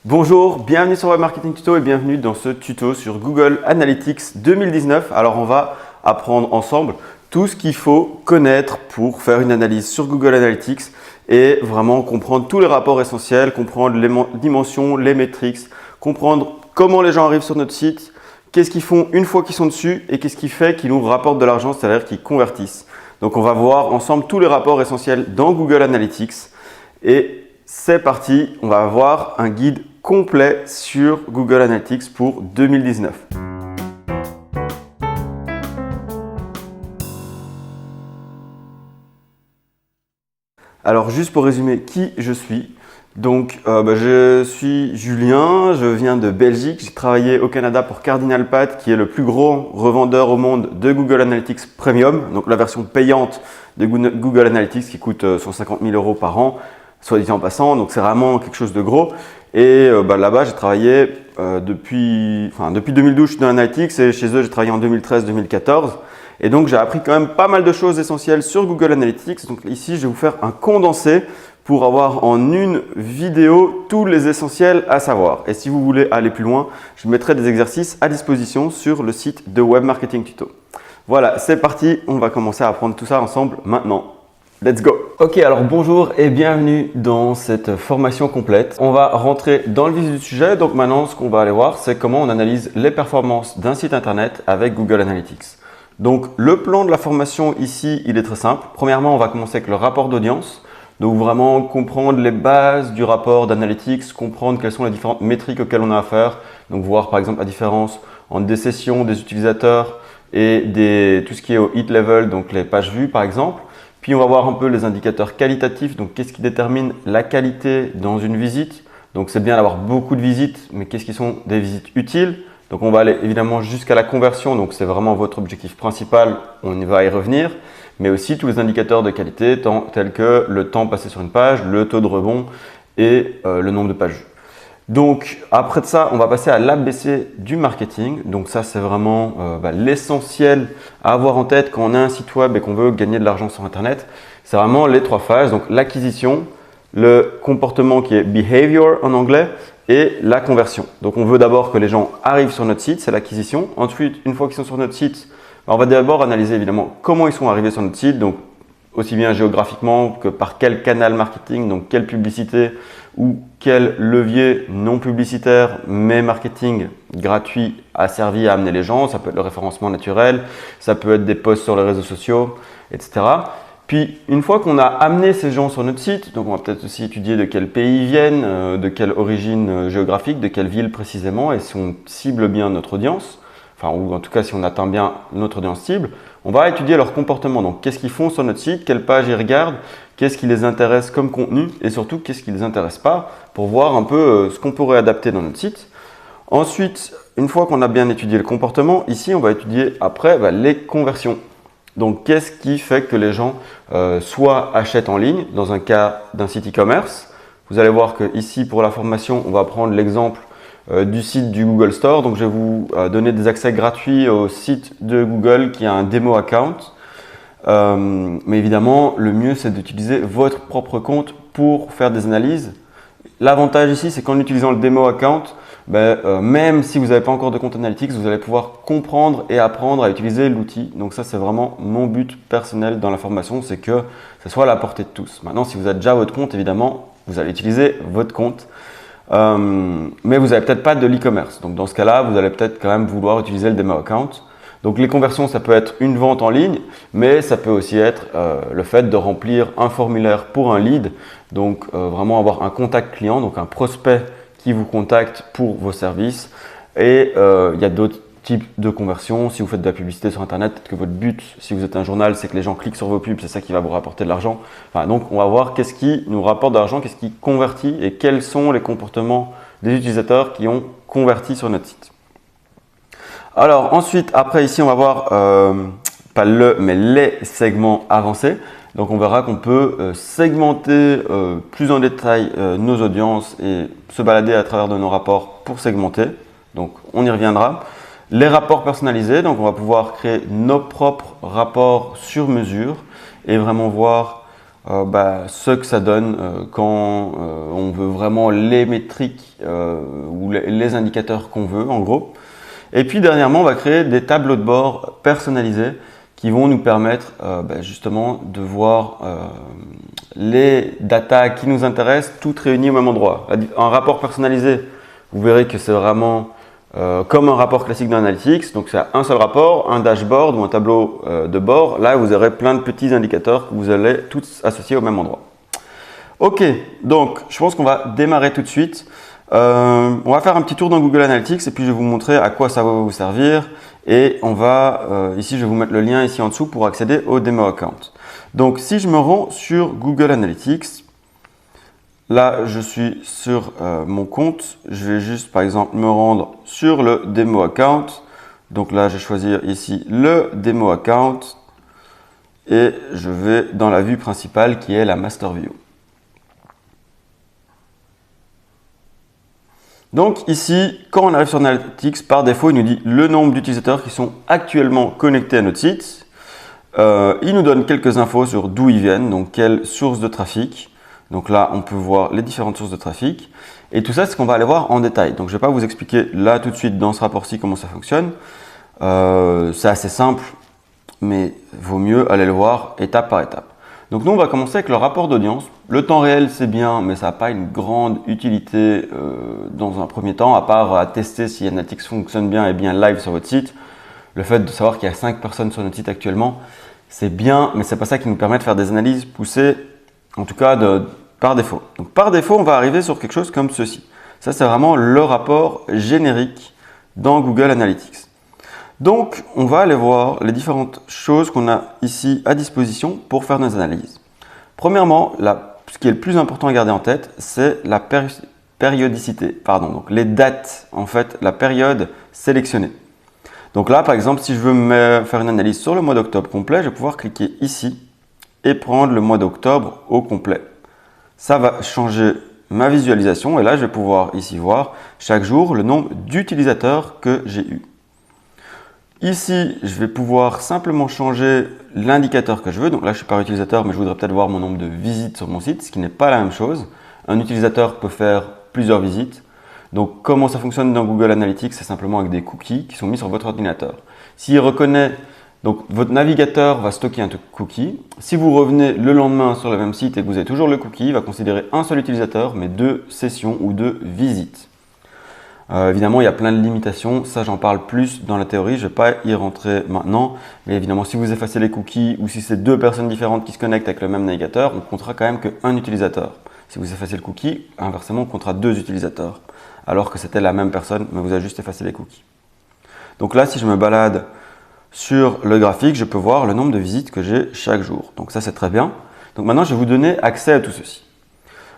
Bonjour, bienvenue sur Web Marketing Tuto et bienvenue dans ce tuto sur Google Analytics 2019. Alors on va apprendre ensemble tout ce qu'il faut connaître pour faire une analyse sur Google Analytics et vraiment comprendre tous les rapports essentiels, comprendre les dimensions, les métriques, comprendre comment les gens arrivent sur notre site, qu'est-ce qu'ils font une fois qu'ils sont dessus et qu'est-ce qui fait qu'ils nous rapportent de l'argent, c'est-à-dire qu'ils convertissent. Donc on va voir ensemble tous les rapports essentiels dans Google Analytics et c'est parti, on va avoir un guide complet sur Google Analytics pour 2019. Alors juste pour résumer qui je suis, donc je suis Julien, je viens de Belgique, j'ai travaillé au Canada pour CardinalPath qui est le plus gros revendeur au monde de Google Analytics Premium, donc la version payante de Google Analytics qui coûte 150 000 € par an, soit dit en passant, donc c'est vraiment quelque chose de gros. Et là-bas, j'ai travaillé depuis 2012, je suis dans Analytics et chez eux, j'ai travaillé en 2013-2014. Et donc, j'ai appris quand même pas mal de choses essentielles sur Google Analytics. Donc ici, je vais vous faire un condensé pour avoir en une vidéo tous les essentiels à savoir. Et si vous voulez aller plus loin, je mettrai des exercices à disposition sur le site de Web Marketing Tuto. Voilà, c'est parti, on va commencer à apprendre tout ça ensemble maintenant. Let's go! Ok, alors bonjour et bienvenue dans cette formation complète. On va rentrer dans le vif du sujet. Donc maintenant, ce qu'on va aller voir, c'est comment on analyse les performances d'un site internet avec Google Analytics. Donc le plan de la formation ici, il est très simple. Premièrement, on va commencer avec le rapport d'audience. Donc vraiment comprendre les bases du rapport d'Analytics, comprendre quelles sont les différentes métriques auxquelles on a affaire. Donc voir par exemple la différence entre des sessions, des utilisateurs et tout ce qui est au hit level, donc les pages vues par exemple. Puis on va voir un peu les indicateurs qualitatifs, donc qu'est-ce qui détermine la qualité dans une visite. Donc c'est bien d'avoir beaucoup de visites, mais qu'est-ce qui sont des visites utiles? Donc on va aller évidemment jusqu'à la conversion, donc c'est vraiment votre objectif principal, on va y revenir. Mais aussi tous les indicateurs de qualité tels que le temps passé sur une page, le taux de rebond et le nombre de pages vues. Donc après de ça, on va passer à l'ABC du marketing. Donc ça, c'est vraiment l'essentiel à avoir en tête quand on a un site web et qu'on veut gagner de l'argent sur Internet. C'est vraiment les trois phases. Donc l'acquisition, le comportement qui est behavior en anglais et la conversion. Donc on veut d'abord que les gens arrivent sur notre site, c'est l'acquisition. Ensuite, une fois qu'ils sont sur notre site, on va d'abord analyser évidemment comment ils sont arrivés sur notre site. Donc aussi bien géographiquement que par quel canal marketing, donc quelle publicité ou quel levier non publicitaire mais marketing gratuit a servi à amener les gens. Ça peut être le référencement naturel, ça peut être des posts sur les réseaux sociaux, etc. Puis une fois qu'on a amené ces gens sur notre site, donc on va peut-être aussi étudier de quel pays ils viennent, de quelle origine géographique, de quelle ville précisément et si on cible bien notre audience, ou en tout cas si on atteint bien notre audience cible, on va étudier leur comportement. Donc, qu'est-ce qu'ils font sur notre site, quelle page ils regardent, qu'est-ce qui les intéresse comme contenu et surtout, qu'est-ce qui ne les intéresse pas pour voir un peu ce qu'on pourrait adapter dans notre site. Ensuite, une fois qu'on a bien étudié le comportement, ici, on va étudier après les conversions. Donc, qu'est-ce qui fait que les gens soit achètent en ligne dans un cas d'un site e-commerce. Vous allez voir que ici, pour la formation, on va prendre l'exemple du site du Google Store. Donc, je vais vous donner des accès gratuits au site de Google qui a un démo account. Mais évidemment, le mieux, c'est d'utiliser votre propre compte pour faire des analyses. L'avantage ici, c'est qu'en utilisant le démo account, même si vous n'avez pas encore de compte Analytics, vous allez pouvoir comprendre et apprendre à utiliser l'outil. Donc ça, c'est vraiment mon but personnel dans la formation, c'est que ce soit à la portée de tous. Maintenant, si vous avez déjà votre compte, évidemment, vous allez utiliser votre compte. Mais vous n'avez peut-être pas de l'e-commerce. Donc dans ce cas-là, vous allez peut-être quand même vouloir utiliser le demo account. Donc les conversions, ça peut être une vente en ligne, mais ça peut aussi être le fait de remplir un formulaire pour un lead. Donc vraiment avoir un contact client, donc un prospect qui vous contacte pour vos services. Et il y a d'autres types de conversions. Si vous faites de la publicité sur Internet, peut-être que votre but, si vous êtes un journal, c'est que les gens cliquent sur vos pubs, c'est ça qui va vous rapporter de l'argent. Donc on va voir qu'est-ce qui nous rapporte de l'argent, qu'est-ce qui convertit et quels sont les comportements des utilisateurs qui ont converti sur notre site. Alors ensuite, après ici, on va voir pas mais les segments avancés. Donc on verra qu'on peut segmenter plus en détail nos audiences et se balader à travers de nos rapports pour segmenter. Donc on y reviendra. Les rapports personnalisés, donc on va pouvoir créer nos propres rapports sur mesure et vraiment voir ce que ça donne quand on veut vraiment les métriques ou les indicateurs qu'on veut en gros. Et puis dernièrement, on va créer des tableaux de bord personnalisés qui vont nous permettre justement de voir les datas qui nous intéressent toutes réunies au même endroit. Un rapport personnalisé, vous verrez que c'est vraiment comme un rapport classique d'analytics. Donc c'est un seul rapport, un dashboard ou un tableau de bord. Là, vous aurez plein de petits indicateurs que vous allez tous associer au même endroit. Ok, donc je pense qu'on va démarrer tout de suite. On va faire un petit tour dans Google Analytics et puis je vais vous montrer à quoi ça va vous servir. Et on va, ici je vais vous mettre le lien ici en dessous pour accéder au démo account. Donc si je me rends sur Google Analytics, là je suis sur mon compte, je vais juste par exemple me rendre sur le démo account. Donc là je vais choisir ici le démo account et je vais dans la vue principale qui est la Master View. Donc ici, quand on arrive sur Analytics, par défaut, il nous dit le nombre d'utilisateurs qui sont actuellement connectés à notre site. Il nous donne quelques infos sur d'où ils viennent, donc quelle source de trafic. Donc là, on peut voir les différentes sources de trafic. Et tout ça, c'est ce qu'on va aller voir en détail. Donc je ne vais pas vous expliquer là tout de suite dans ce rapport-ci comment ça fonctionne. C'est assez simple, mais vaut mieux aller le voir étape par étape. Donc nous, on va commencer avec le rapport d'audience. Le temps réel, c'est bien, mais ça n'a pas une grande utilité dans un premier temps, à part à tester si Analytics fonctionne bien et bien live sur votre site. Le fait de savoir qu'il y a 5 personnes sur notre site actuellement, c'est bien, mais ce n'est pas ça qui nous permet de faire des analyses poussées, en tout cas par défaut. Donc par défaut, on va arriver sur quelque chose comme ceci. Ça, c'est vraiment le rapport générique dans Google Analytics. Donc, on va aller voir les différentes choses qu'on a ici à disposition pour faire nos analyses. Premièrement, ce qui est le plus important à garder en tête, c'est la périodicité, donc les dates, en fait, la période sélectionnée. Donc là, par exemple, si je veux faire une analyse sur le mois d'octobre complet, je vais pouvoir cliquer ici et prendre le mois d'octobre au complet. Ça va changer ma visualisation et là, je vais pouvoir ici voir chaque jour le nombre d'utilisateurs que j'ai eu. Ici, je vais pouvoir simplement changer l'indicateur que je veux. Donc là, je suis par utilisateur, mais je voudrais peut-être voir mon nombre de visites sur mon site, ce qui n'est pas la même chose. Un utilisateur peut faire plusieurs visites. Donc, comment ça fonctionne dans Google Analytics? C'est simplement avec des cookies qui sont mis sur votre ordinateur. S'il reconnaît, donc votre navigateur va stocker un cookie. Si vous revenez le lendemain sur le même site et que vous avez toujours le cookie, il va considérer un seul utilisateur, mais 2 sessions ou 2 visites. Évidemment, il y a plein de limitations, ça j'en parle plus dans la théorie, je ne vais pas y rentrer maintenant. Mais évidemment, si vous effacez les cookies ou si c'est 2 personnes différentes qui se connectent avec le même navigateur, on comptera quand même qu'un utilisateur. Si vous effacez le cookie, inversement, on comptera 2 utilisateurs. Alors que c'était la même personne, mais vous avez juste effacé les cookies. Donc là, si je me balade sur le graphique, je peux voir le nombre de visites que j'ai chaque jour. Donc ça, c'est très bien. Donc maintenant, je vais vous donner accès à tout ceci.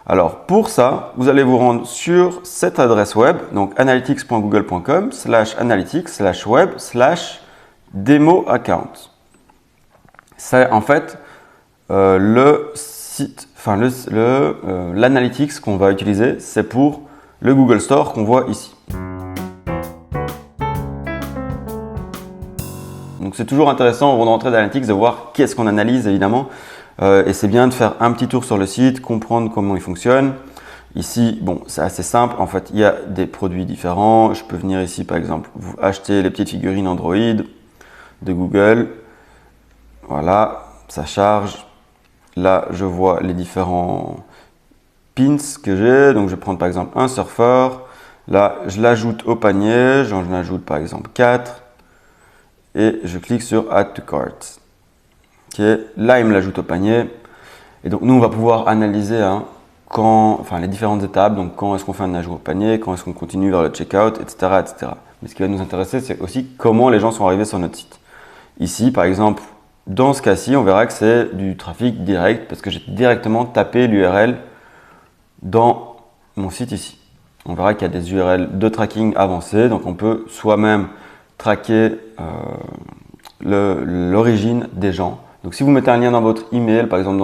Alors pour ça, vous allez vous rendre sur cette adresse web, donc analytics.google.com/analytics/web/demo-account. C'est en fait le site, l'analytics qu'on va utiliser, c'est pour le Google Store qu'on voit ici. Donc c'est toujours intéressant avant de rentrer dans Analytics de voir qu'est-ce qu'on analyse évidemment. Et c'est bien de faire un petit tour sur le site, comprendre comment il fonctionne. Ici, bon, c'est assez simple. En fait, il y a des produits différents. Je peux venir ici, par exemple, vous acheter les petites figurines Android de Google. Voilà, ça charge. Là, je vois les différents pins que j'ai. Donc, je vais prendre par exemple un surfeur. Là, je l'ajoute au panier. J'en ajoute par exemple 4. Et je clique sur Add to Cart. Okay. Là, il me l'ajoute au panier. Et donc, nous, on va pouvoir analyser les différentes étapes. Donc, quand est-ce qu'on fait un ajout au panier, quand est-ce qu'on continue vers le checkout, etc., etc. Mais ce qui va nous intéresser, c'est aussi comment les gens sont arrivés sur notre site. Ici, par exemple, dans ce cas-ci, on verra que c'est du trafic direct parce que j'ai directement tapé l'URL dans mon site ici. On verra qu'il y a des URL de tracking avancés. Donc, on peut soi-même traquer l'origine des gens. Donc si vous mettez un lien dans votre email, par exemple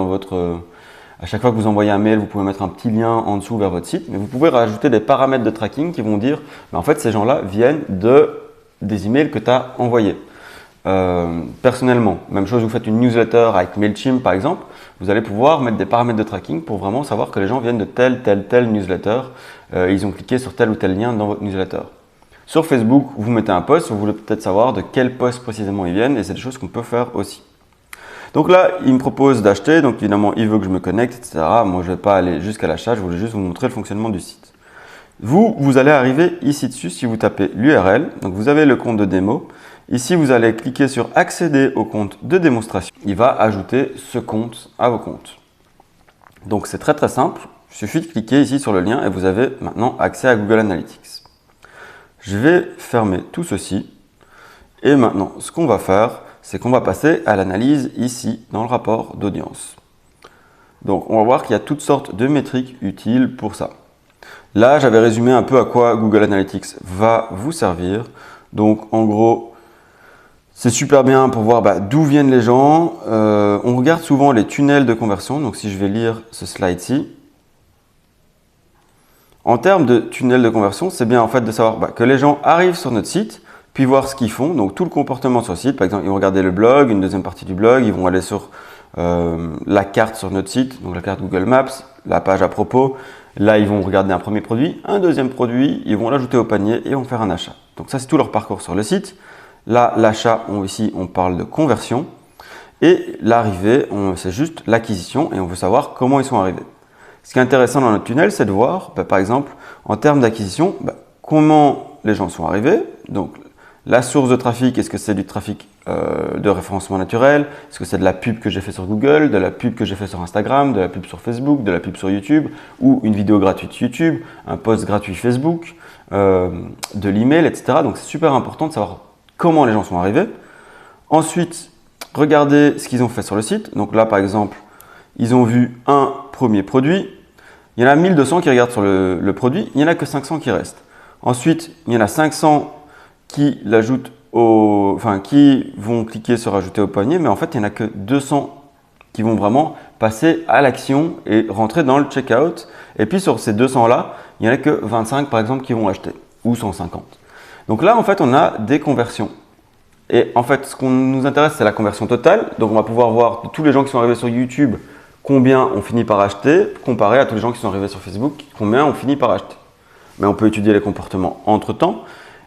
à chaque fois que vous envoyez un mail, vous pouvez mettre un petit lien en dessous vers votre site, mais vous pouvez rajouter des paramètres de tracking qui vont dire, en fait ces gens-là viennent des emails que tu as envoyés. Personnellement, même chose, vous faites une newsletter avec MailChimp par exemple, vous allez pouvoir mettre des paramètres de tracking pour vraiment savoir que les gens viennent de telle newsletter. Ils ont cliqué sur tel ou tel lien dans votre newsletter. Sur Facebook, vous mettez un post, vous voulez peut-être savoir de quel post précisément ils viennent et c'est des choses qu'on peut faire aussi. Donc là, il me propose d'acheter, donc évidemment, il veut que je me connecte, etc. Moi, je ne vais pas aller jusqu'à l'achat, je voulais juste vous montrer le fonctionnement du site. Vous allez arriver ici dessus si vous tapez l'URL. Donc vous avez le compte de démo. Ici, vous allez cliquer sur accéder au compte de démonstration. Il va ajouter ce compte à vos comptes. Donc c'est très simple. Il suffit de cliquer ici sur le lien et vous avez maintenant accès à Google Analytics. Je vais fermer tout ceci. Et maintenant, ce qu'on va faire, c'est qu'on va passer à l'analyse ici dans le rapport d'audience. Donc on va voir qu'il y a toutes sortes de métriques utiles pour ça. Là, j'avais résumé un peu à quoi Google Analytics va vous servir. Donc, en gros, c'est super bien pour voir d'où viennent les gens. On regarde souvent les tunnels de conversion. Donc, si je vais lire ce slide-ci. En termes de tunnels de conversion, c'est bien en fait de savoir que les gens arrivent sur notre site, puis voir ce qu'ils font. Donc, tout le comportement sur le site. Par exemple, ils vont regarder le blog, une deuxième partie du blog. Ils vont aller sur la carte sur notre site, donc la carte Google Maps, la page à propos. Là, ils vont regarder un premier produit, un deuxième produit, ils vont l'ajouter au panier et vont faire un achat. Donc ça, c'est tout leur parcours sur le site. Là, l'achat, ici, on parle de conversion. Et l'arrivée, c'est juste l'acquisition et on veut savoir comment ils sont arrivés. Ce qui est intéressant dans notre tunnel, c'est de voir, par exemple, en termes d'acquisition, comment les gens sont arrivés. Donc, la source de trafic, est-ce que c'est du trafic de référencement naturel? Est-ce que c'est de la pub que j'ai fait sur Google, de la pub que j'ai fait sur Instagram, de la pub sur Facebook, de la pub sur YouTube ou une vidéo gratuite YouTube, un post gratuit Facebook, de l'email, etc. Donc, c'est super important de savoir comment les gens sont arrivés. Ensuite, regardez ce qu'ils ont fait sur le site. Donc là, par exemple, ils ont vu un premier produit. Il y en a 1200 qui regardent sur le produit. Il n'y en a que 500 qui restent. Ensuite, il y en a 500 qui l'ajoutent qui vont cliquer sur ajouter au panier, mais en fait, il n'y en a que 200 qui vont vraiment passer à l'action et rentrer dans le checkout. Et puis, sur ces 200-là, il n'y en a que 25, par exemple, qui vont acheter, ou 150. Donc là, en fait, on a des conversions. Et en fait, ce qu'on nous intéresse, c'est la conversion totale. Donc, on va pouvoir voir tous les gens qui sont arrivés sur YouTube, combien ont fini par acheter, comparé à tous les gens qui sont arrivés sur Facebook, combien ont fini par acheter. Mais on peut étudier les comportements entre-temps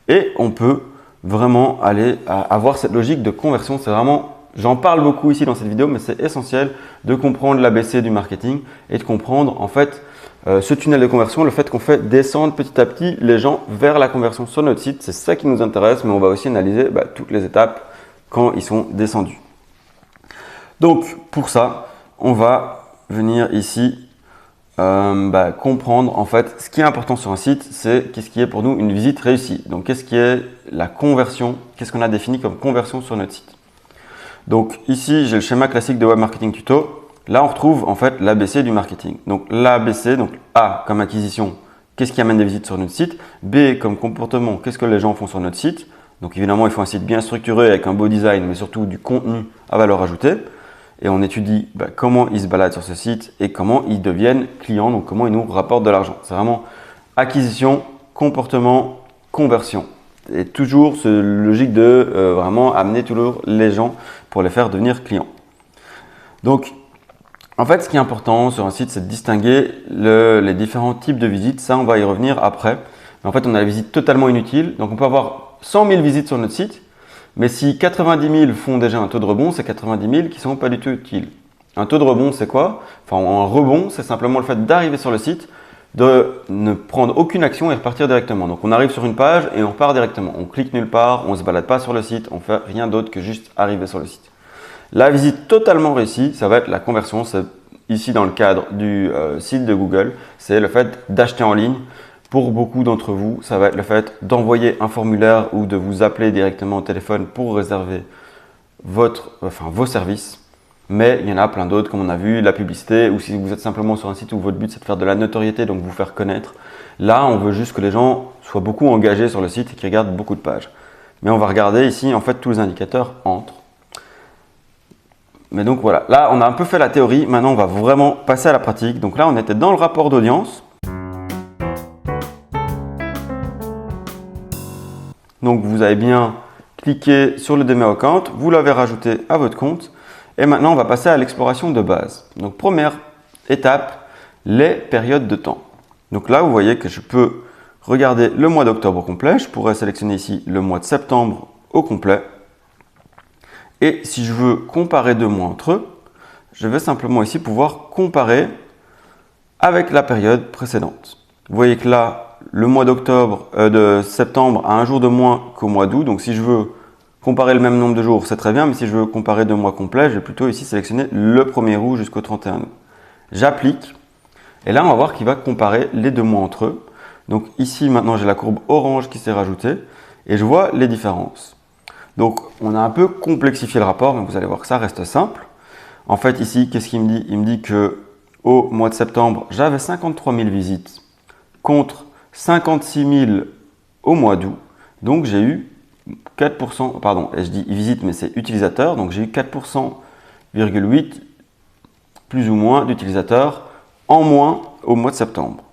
et on peut vraiment aller avoir cette logique de conversion. C'est vraiment, j'en parle beaucoup ici dans cette vidéo, mais c'est essentiel de comprendre l'ABC du marketing et de comprendre en fait ce tunnel de conversion, le fait qu'on fait descendre petit à petit les gens vers la conversion sur notre site. C'est ça qui nous intéresse, mais on va aussi analyser toutes les étapes quand ils sont descendus. Donc pour ça, on va venir ici comprendre en fait ce qui est important sur un site, c'est qu'est-ce qui est pour nous une visite réussie. Donc qu'est-ce qui est la conversion, qu'est-ce qu'on a défini comme conversion sur notre site. Donc ici j'ai le schéma classique de Web Marketing Tuto. Là on retrouve en fait l'ABC du marketing. Donc l'ABC, donc A comme acquisition, qu'est-ce qui amène des visites sur notre site. B comme comportement, qu'est-ce que les gens font sur notre site. Donc évidemment il faut un site bien structuré avec un beau design, mais surtout du contenu à valeur ajoutée. Et on étudie comment ils se baladent sur ce site et comment ils deviennent clients, donc comment ils nous rapportent de l'argent. C'est vraiment acquisition, comportement, conversion. Et toujours cette logique de vraiment amener toujours les gens pour les faire devenir clients. Donc, en fait, ce qui est important sur un site, c'est de distinguer les différents types de visites. Ça, on va y revenir après. Mais en fait, on a les visites totalement inutiles. Donc, on peut avoir 100 000 visites sur notre site. Mais si 90 000 font déjà un taux de rebond, c'est 90 000 qui ne sont pas du tout utiles. Un taux de rebond, c'est quoi? Enfin, un rebond, c'est simplement le fait d'arriver sur le site, de ne prendre aucune action et repartir directement. Donc, on arrive sur une page et on repart directement. On clique nulle part, on ne se balade pas sur le site, on ne fait rien d'autre que juste arriver sur le site. La visite totalement réussie, ça va être la conversion. C'est ici dans le cadre du site de Google, c'est le fait d'acheter en ligne. Pour beaucoup d'entre vous, ça va être le fait d'envoyer un formulaire ou de vous appeler directement au téléphone pour réserver vos services. Mais il y en a plein d'autres, comme on a vu, la publicité, ou si vous êtes simplement sur un site où votre but c'est de faire de la notoriété, donc vous faire connaître. Là, on veut juste que les gens soient beaucoup engagés sur le site et qu'ils regardent beaucoup de pages. Mais on va regarder ici, en fait, tous les indicateurs entrent. Mais donc voilà, là, on a un peu fait la théorie. Maintenant, on va vraiment passer à la pratique. Donc là, on était dans le rapport d'audience. Donc, vous avez bien cliqué sur le Demo Account, vous l'avez rajouté à votre compte Et maintenant, on va passer à l'exploration de base. Donc, première étape, les périodes de temps. Donc là, vous voyez que je peux regarder le mois d'octobre au complet. Je pourrais sélectionner ici le mois de septembre au complet. Et si je veux comparer deux mois entre eux, je vais simplement ici pouvoir comparer avec la période précédente. Vous voyez que là, le mois de septembre a un jour de moins qu'au mois d'août. Donc si je veux comparer le même nombre de jours, c'est très bien. Mais si je veux comparer deux mois complets, je vais plutôt ici sélectionner le 1er août jusqu'au 31 août. J'applique. Et là, on va voir qu'il va comparer les deux mois entre eux. Donc ici, maintenant, j'ai la courbe orange qui s'est rajoutée. Et je vois les différences. Donc, on a un peu complexifié le rapport. Mais vous allez voir que ça reste simple. En fait, ici, qu'est-ce qu'il me dit? Il me dit qu'au mois de septembre, j'avais 53 000 visites contre 56 000 au mois d'août. Donc, j'ai eu 4%, pardon, je dis visite, mais c'est utilisateur. Donc, j'ai eu 4,8% plus ou moins d'utilisateurs en moins au mois de septembre.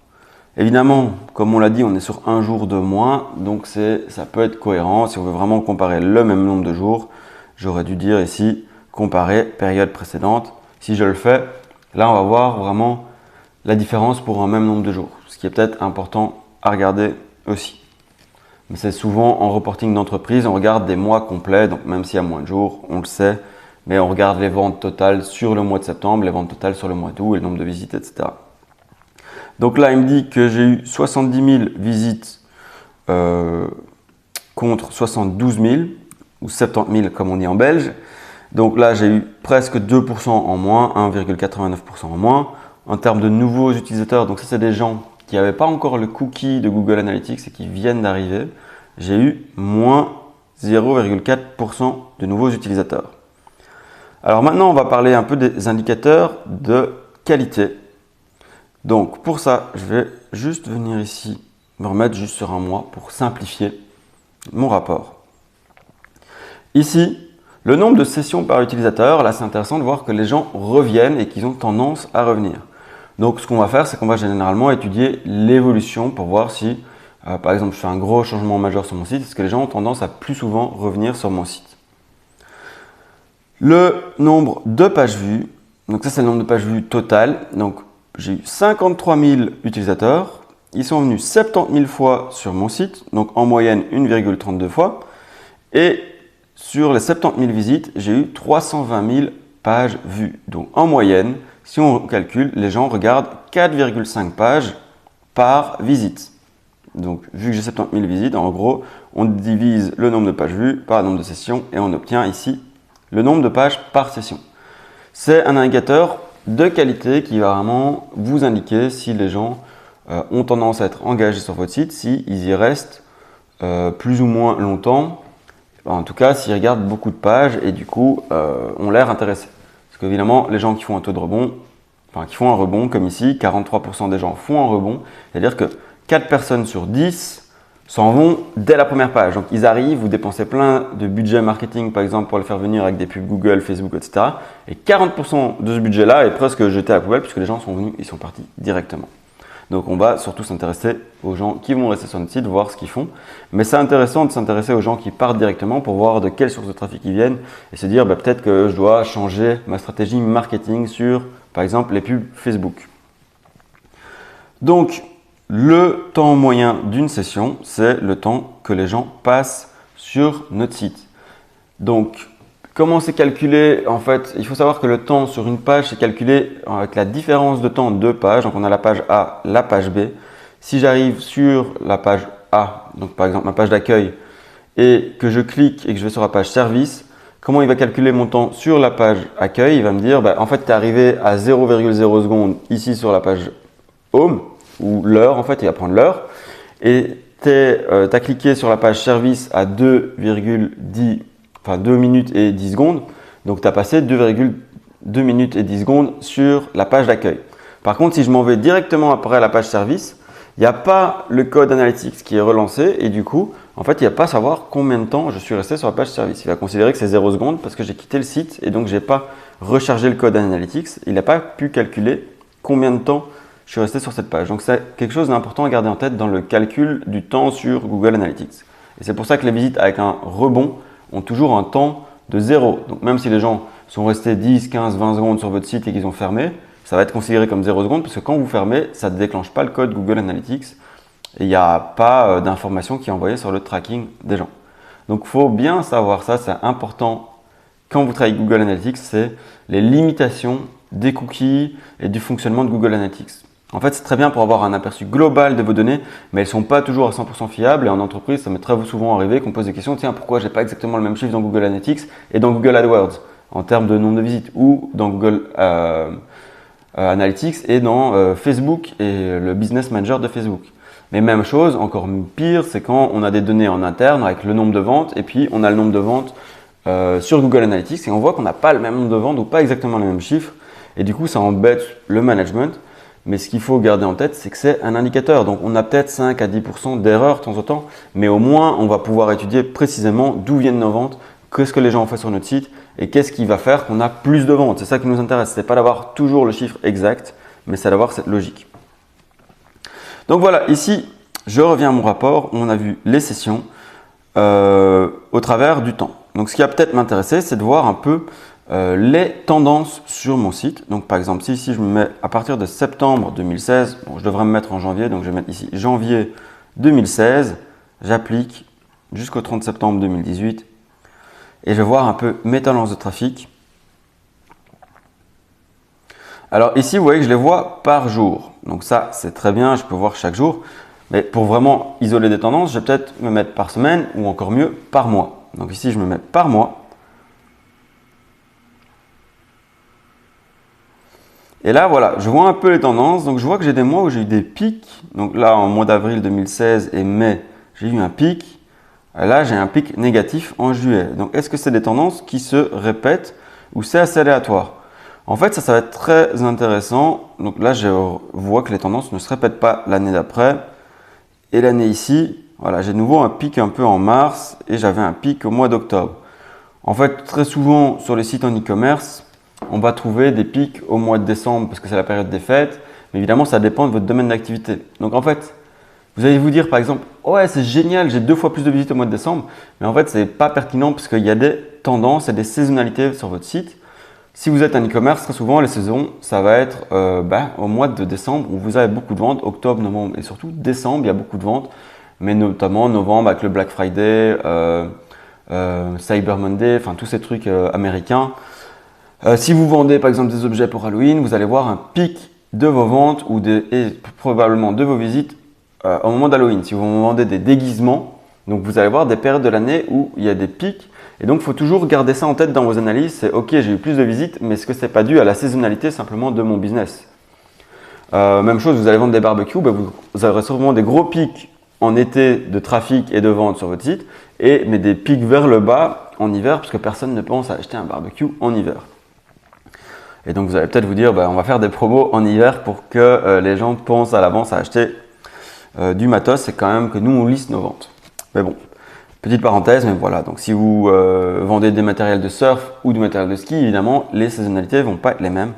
Évidemment, comme on l'a dit, on est sur un jour de moins. Donc, ça peut être cohérent. Si on veut vraiment comparer le même nombre de jours, j'aurais dû dire ici comparer période précédente. Si je le fais, là, on va voir vraiment la différence pour un même nombre de jours. Ce qui est peut-être important à regarder aussi. Mais c'est souvent en reporting d'entreprise, on regarde des mois complets, donc même s'il y a moins de jours, on le sait, mais on regarde les ventes totales sur le mois de septembre, les ventes totales sur le mois d'août et le nombre de visites, etc. Donc là, il me dit que j'ai eu 70 000 visites contre 72 000 ou 70 000 comme on dit en belge. Donc là, j'ai eu presque 2% en moins, 1,89% en moins. En termes de nouveaux utilisateurs, donc ça, c'est des gens qui n'avaient pas encore le cookie de Google Analytics et qui viennent d'arriver. J'ai eu moins 0,4% de nouveaux utilisateurs. Alors maintenant, on va parler un peu des indicateurs de qualité. Donc pour ça, je vais juste venir ici, me remettre juste sur un mois pour simplifier mon rapport. Ici, le nombre de sessions par utilisateur, là c'est intéressant de voir que les gens reviennent et qu'ils ont tendance à revenir. Donc ce qu'on va faire, c'est qu'on va généralement étudier l'évolution pour voir si, par exemple, je fais un gros changement majeur sur mon site, est-ce que les gens ont tendance à plus souvent revenir sur mon site. Le nombre de pages vues, donc ça c'est le nombre de pages vues total. Donc j'ai eu 53 000 utilisateurs, ils sont venus 70 000 fois sur mon site, donc en moyenne 1,32 fois. Et sur les 70 000 visites, j'ai eu 320 000 pages vues. Donc en moyenne, si on calcule, les gens regardent 4,5 pages par visite. Donc vu que j'ai 70 000 visites, en gros, on divise le nombre de pages vues par le nombre de sessions et on obtient ici le nombre de pages par session. C'est un indicateur de qualité qui va vraiment vous indiquer si les gens ont tendance à être engagés sur votre site, s'ils y restent plus ou moins longtemps. En tout cas, s'ils regardent beaucoup de pages et du coup ont l'air intéressés. Parce qu'évidemment, les gens qui font un taux de rebond, enfin qui font un rebond comme ici, 43% des gens font un rebond. C'est-à-dire que 4 personnes sur 10 s'en vont dès la première page. Donc ils arrivent, vous dépensez plein de budget marketing par exemple pour les faire venir avec des pubs Google, Facebook, etc. Et 40% de ce budget-là est presque jeté à la poubelle puisque les gens sont venus, ils sont partis directement. Donc on va surtout s'intéresser aux gens qui vont rester sur notre site, voir ce qu'ils font. Mais c'est intéressant de s'intéresser aux gens qui partent directement pour voir de quelle source de trafic ils viennent et se dire peut-être que je dois changer ma stratégie marketing sur par exemple les pubs Facebook. Donc le temps moyen d'une session, c'est le temps que les gens passent sur notre site. Donc comment c'est calculé? En fait, il faut savoir que le temps sur une page, c'est calculé avec la différence de temps de pages. Donc, on a la page A, la page B. Si j'arrive sur la page A, donc par exemple ma page d'accueil, et que je clique et que je vais sur la page service, comment il va calculer mon temps sur la page accueil? Il va me dire, en fait, tu es arrivé à 0,0 secondes ici sur la page home, ou l'heure, en fait, il va prendre l'heure. Et tu as cliqué sur la page service à 2 minutes et 10 secondes. Donc, tu as passé 2,2 minutes et 10 secondes sur la page d'accueil. Par contre, si je m'en vais directement après la page service, il n'y a pas le code Analytics qui est relancé et du coup, en fait, il ne va pas savoir combien de temps je suis resté sur la page service. Il va considérer que c'est 0 secondes parce que j'ai quitté le site et donc je n'ai pas rechargé le code Analytics. Il n'a pas pu calculer combien de temps je suis resté sur cette page. Donc, c'est quelque chose d'important à garder en tête dans le calcul du temps sur Google Analytics. Et c'est pour ça que les visites avec un rebond ont toujours un temps de 0. Donc même si les gens sont restés 10, 15, 20 secondes sur votre site et qu'ils ont fermé, ça va être considéré comme 0 secondes parce que quand vous fermez, ça ne déclenche pas le code Google Analytics et il n'y a pas d'information qui est envoyée sur le tracking des gens. Donc il faut bien savoir ça, c'est important quand vous travaillez avec Google Analytics, c'est les limitations des cookies et du fonctionnement de Google Analytics. En fait, c'est très bien pour avoir un aperçu global de vos données, mais elles ne sont pas toujours à 100% fiables et en entreprise, ça m'est très souvent arrivé qu'on pose des questions, tiens, pourquoi j'ai pas exactement le même chiffre dans Google Analytics et dans Google AdWords en termes de nombre de visites ou dans Google Analytics et dans Facebook et le Business Manager de Facebook. Mais même chose, encore pire, c'est quand on a des données en interne avec le nombre de ventes et puis on a le nombre de ventes sur Google Analytics et on voit qu'on n'a pas le même nombre de ventes ou pas exactement les mêmes chiffres et du coup ça embête le management. Mais ce qu'il faut garder en tête, c'est que c'est un indicateur. Donc on a peut-être 5 à 10% d'erreurs de temps en temps, mais au moins on va pouvoir étudier précisément d'où viennent nos ventes, qu'est-ce que les gens ont fait sur notre site et qu'est-ce qui va faire qu'on a plus de ventes. C'est ça qui nous intéresse. Ce n'est pas d'avoir toujours le chiffre exact, mais c'est d'avoir cette logique. Donc voilà, ici, je reviens à mon rapport où on a vu les sessions au travers du temps. Donc ce qui va peut-être m'intéresser, c'est de voir un peu les tendances sur mon site. Donc par exemple, si ici je me mets à partir de septembre 2016, bon, je devrais me mettre en janvier, donc je vais mettre ici janvier 2016, j'applique jusqu'au 30 septembre 2018 et je vais voir un peu mes tendances de trafic. Alors ici, vous voyez que je les vois par jour. Donc ça, c'est très bien, je peux voir chaque jour. Mais pour vraiment isoler des tendances, je vais peut-être me mettre par semaine ou encore mieux par mois. Donc ici, je me mets par mois. Et là, voilà, je vois un peu les tendances. Donc, je vois que j'ai des mois où j'ai eu des pics. Donc là, en mois d'avril 2016 et mai, j'ai eu un pic. Là, j'ai un pic négatif en juillet. Donc, est-ce que c'est des tendances qui se répètent ou c'est assez aléatoire? En fait, ça va être très intéressant. Donc là, je vois que les tendances ne se répètent pas l'année d'après. Et l'année ici, voilà, j'ai de nouveau un pic un peu en mars et j'avais un pic au mois d'octobre. En fait, très souvent sur les sites en e-commerce, on va trouver des pics au mois de décembre parce que c'est la période des fêtes. Mais évidemment, ça dépend de votre domaine d'activité. Donc en fait, vous allez vous dire par exemple, ouais, c'est génial, j'ai 2 fois plus de visites au mois de décembre. Mais en fait, ce n'est pas pertinent parce qu'il y a des tendances et des saisonnalités sur votre site. Si vous êtes un e-commerce, très souvent, les saisons, ça va être au mois de décembre où vous avez beaucoup de ventes, octobre, novembre et surtout décembre, il y a beaucoup de ventes. Mais notamment novembre avec le Black Friday, Cyber Monday, enfin tous ces trucs américains. Si vous vendez par exemple des objets pour Halloween, vous allez voir un pic de vos ventes et probablement de vos visites au moment d'Halloween. Si vous vendez des déguisements, donc vous allez voir des périodes de l'année où il y a des pics. Et donc, il faut toujours garder ça en tête dans vos analyses. C'est OK, j'ai eu plus de visites, mais est-ce que ce n'est pas dû à la saisonnalité simplement de mon business? Même chose, vous allez vendre des barbecues, vous aurez sûrement des gros pics en été de trafic et de vente sur votre site, mais des pics vers le bas en hiver, parce que personne ne pense à acheter un barbecue en hiver. Et donc, vous allez peut-être vous dire, on va faire des promos en hiver pour que les gens pensent à l'avance à acheter du matos. C'est quand même que nous, on lisse nos ventes. Mais bon. Petite parenthèse, mais voilà, donc si vous vendez des matériels de surf ou du matériel de ski, évidemment, les saisonnalités ne vont pas être les mêmes.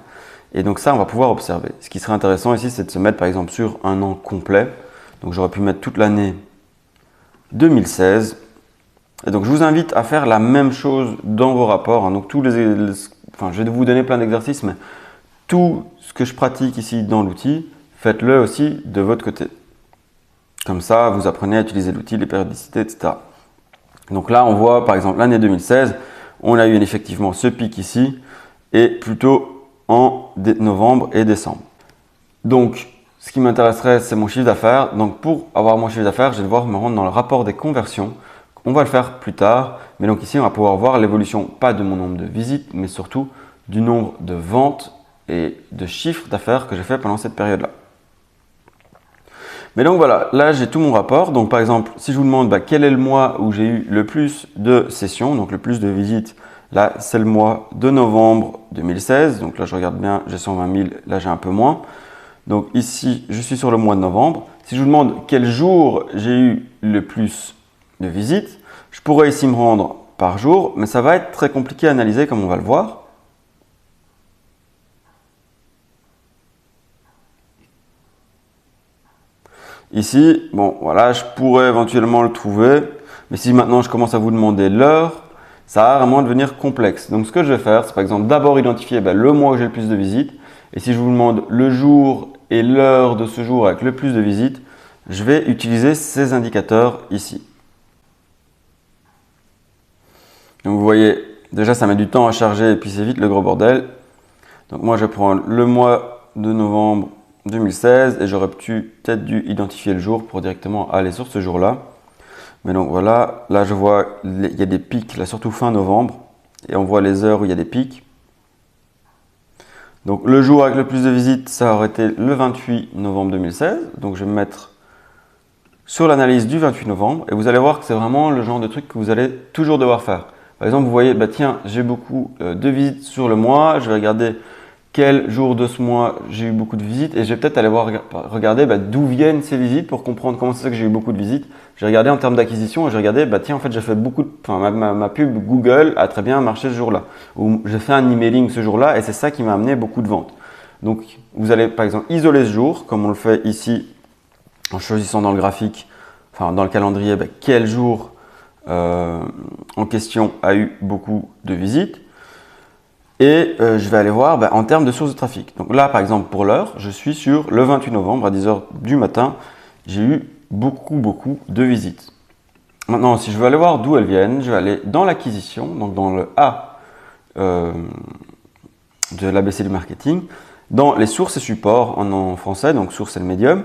Et donc ça, on va pouvoir observer. Ce qui serait intéressant ici, c'est de se mettre par exemple sur un an complet. Donc j'aurais pu mettre toute l'année 2016. Et donc je vous invite à faire la même chose dans vos rapports. Hein. Donc je vais vous donner plein d'exercices, mais tout ce que je pratique ici dans l'outil, faites-le aussi de votre côté. Comme ça, vous apprenez à utiliser l'outil, les périodicités, etc. Donc là, on voit par exemple l'année 2016, on a eu effectivement ce pic ici et plutôt en novembre et décembre. Donc, ce qui m'intéresserait, c'est mon chiffre d'affaires. Donc, pour avoir mon chiffre d'affaires, je vais devoir me rendre dans le rapport des conversions. On va le faire plus tard, mais donc ici, on va pouvoir voir l'évolution, pas de mon nombre de visites, mais surtout du nombre de ventes et de chiffres d'affaires que j'ai fait pendant cette période-là. Mais donc voilà, là j'ai tout mon rapport. Donc par exemple, si je vous demande quel est le mois où j'ai eu le plus de sessions, donc le plus de visites, là c'est le mois de novembre 2016. Donc là je regarde bien, j'ai 120 000, là j'ai un peu moins. Donc ici, je suis sur le mois de novembre. Si je vous demande quel jour j'ai eu le plus de visites, je pourrais ici me rendre par jour, mais ça va être très compliqué à analyser comme on va le voir. Ici, bon, voilà, je pourrais éventuellement le trouver, mais si maintenant je commence à vous demander l'heure, ça va vraiment devenir complexe. Donc ce que je vais faire, c'est par exemple d'abord identifier le mois où j'ai le plus de visites. Et si je vous demande le jour et l'heure de ce jour avec le plus de visites, je vais utiliser ces indicateurs ici. Donc vous voyez, déjà ça met du temps à charger et puis c'est vite le gros bordel. Donc moi je vais prendre le mois de novembre 2016 et j'aurais peut-être dû identifier le jour pour directement aller sur ce jour-là. Mais donc voilà, là je vois il y a des pics, là surtout fin novembre, et on voit les heures où il y a des pics. Donc le jour avec le plus de visites, ça aurait été le 28 novembre 2016. Donc je vais me mettre sur l'analyse du 28 novembre et vous allez voir que c'est vraiment le genre de truc que vous allez toujours devoir faire. Par exemple, vous voyez, tiens, j'ai beaucoup de visites sur le mois, je vais regarder quel jour de ce mois j'ai eu beaucoup de visites et je vais peut-être aller regarder d'où viennent ces visites pour comprendre comment c'est que j'ai eu beaucoup de visites. J'ai regardé en termes d'acquisition et j'ai regardé, tiens, en fait, j'ai fait beaucoup de, ma pub Google a très bien marché ce jour-là. Ou j'ai fait un emailing ce jour-là et c'est ça qui m'a amené beaucoup de ventes. Donc, vous allez par exemple isoler ce jour, comme on le fait ici en choisissant dans le graphique, dans le calendrier, quel jour en question a eu beaucoup de visites. Et je vais aller voir en termes de sources de trafic. Donc là, par exemple, pour l'heure, je suis sur le 28 novembre à 10 h du matin. J'ai eu beaucoup de visites. Maintenant, si je veux aller voir d'où elles viennent, je vais aller dans l'acquisition, donc dans le A de l'ABC du marketing, dans les sources et supports en français, donc source et le médium.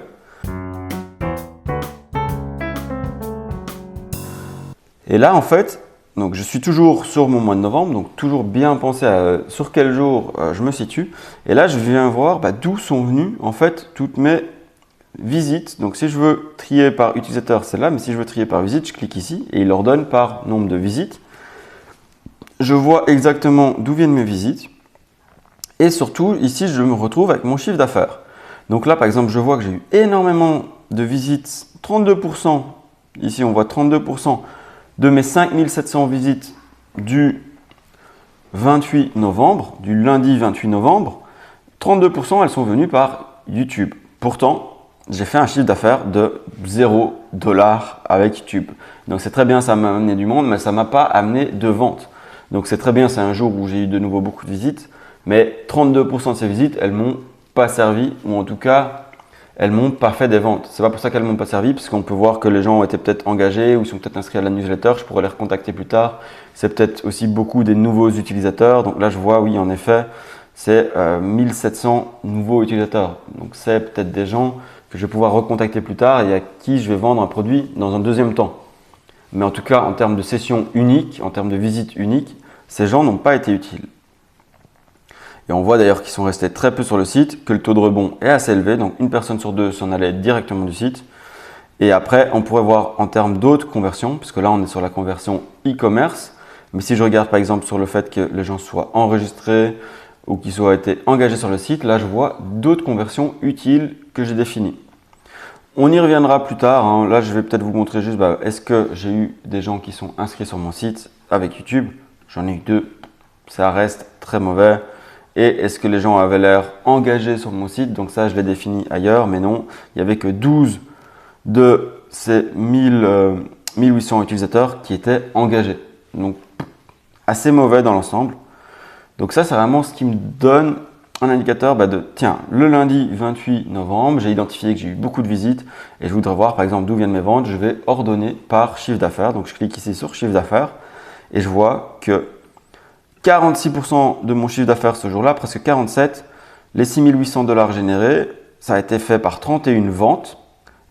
Et là, en fait, donc je suis toujours sur mon mois de novembre, donc toujours bien penser à sur quel jour je me situe. Et là, je viens voir d'où sont venues en fait toutes mes visites. Donc si je veux trier par utilisateur, c'est là, mais si je veux trier par visite, je clique ici et il ordonne par nombre de visites. Je vois exactement d'où viennent mes visites. Et surtout, ici, je me retrouve avec mon chiffre d'affaires. Donc là, par exemple, je vois que j'ai eu énormément de visites, 32%. Ici, on voit 32%. De mes 5700 visites du 28 novembre, du lundi 28 novembre, 32% elles sont venues par YouTube. Pourtant, j'ai fait un chiffre d'affaires de 0 $ avec YouTube. Donc c'est très bien, ça m'a amené du monde, mais ça ne m'a pas amené de vente. Donc c'est très bien, c'est un jour où j'ai eu de nouveau beaucoup de visites, mais 32% de ces visites, elles m'ont pas servi, ou en tout cas, elles m'ont pas fait des ventes. C'est pas pour ça qu'elles m'ont pas servi, parce qu'on peut voir que les gens ont été peut-être engagés ou sont peut-être inscrits à la newsletter. Je pourrais les recontacter plus tard. C'est peut-être aussi beaucoup des nouveaux utilisateurs. Donc là, je vois, oui, en effet, c'est 1700 nouveaux utilisateurs. Donc c'est peut-être des gens que je vais pouvoir recontacter plus tard et à qui je vais vendre un produit dans un deuxième temps. Mais en tout cas, en termes de sessions uniques, en termes de visites uniques, ces gens n'ont pas été utiles. Et on voit d'ailleurs qu'ils sont restés très peu sur le site, que le taux de rebond est assez élevé, donc une personne sur deux s'en allait directement du site. Et après, on pourrait voir en termes d'autres conversions, puisque là on est sur la conversion e-commerce. Mais si je regarde par exemple sur le fait que les gens soient enregistrés ou qu'ils soient été engagés sur le site, là je vois d'autres conversions utiles que j'ai définies. On y reviendra plus tard, hein. Là je vais peut-être vous montrer juste, est-ce que j'ai eu des gens qui sont inscrits sur mon site avec YouTube? J'en ai eu 2, ça reste très mauvais. Et est-ce que les gens avaient l'air engagés sur mon site? Donc ça, je l'ai défini ailleurs, mais non. Il n'y avait que 12 de ces 1800 utilisateurs qui étaient engagés. Donc, assez mauvais dans l'ensemble. Donc ça, c'est vraiment ce qui me donne un indicateur tiens, le lundi 28 novembre, j'ai identifié que j'ai eu beaucoup de visites et je voudrais voir par exemple d'où viennent mes ventes. Je vais ordonner par chiffre d'affaires. Donc je clique ici sur chiffre d'affaires et je vois que 46% de mon chiffre d'affaires ce jour-là, presque 47%, les 6800 $ générés, ça a été fait par 31 ventes.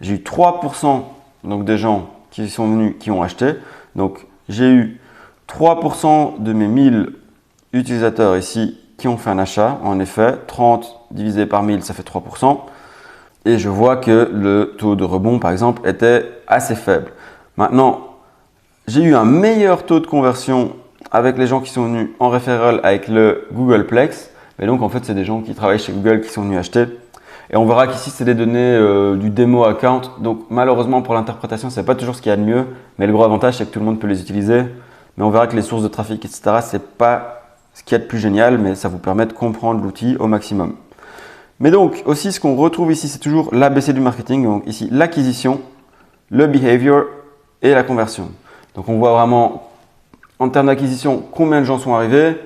J'ai eu 3% donc des gens qui sont venus, qui ont acheté. Donc j'ai eu 3% de mes 1000 utilisateurs ici qui ont fait un achat. En effet, 30 divisé par 1000, ça fait 3%. Et je vois que le taux de rebond, par exemple, était assez faible. Maintenant, j'ai eu un meilleur taux de conversion avec les gens qui sont venus en référel avec le Googleplex. Et donc, en fait, c'est des gens qui travaillent chez Google qui sont venus acheter. Et on verra qu'ici, c'est des données du démo account. Donc, malheureusement, pour l'interprétation, ce n'est pas toujours ce qu'il y a de mieux. Mais le gros avantage, c'est que tout le monde peut les utiliser. Mais on verra que les sources de trafic, etc., ce n'est pas ce qu'il y a de plus génial, mais ça vous permet de comprendre l'outil au maximum. Mais donc, aussi, ce qu'on retrouve ici, c'est toujours l'ABC du marketing. Donc, ici, l'acquisition, le behavior et la conversion. Donc, on voit vraiment en termes d'acquisition, combien de gens sont arrivés.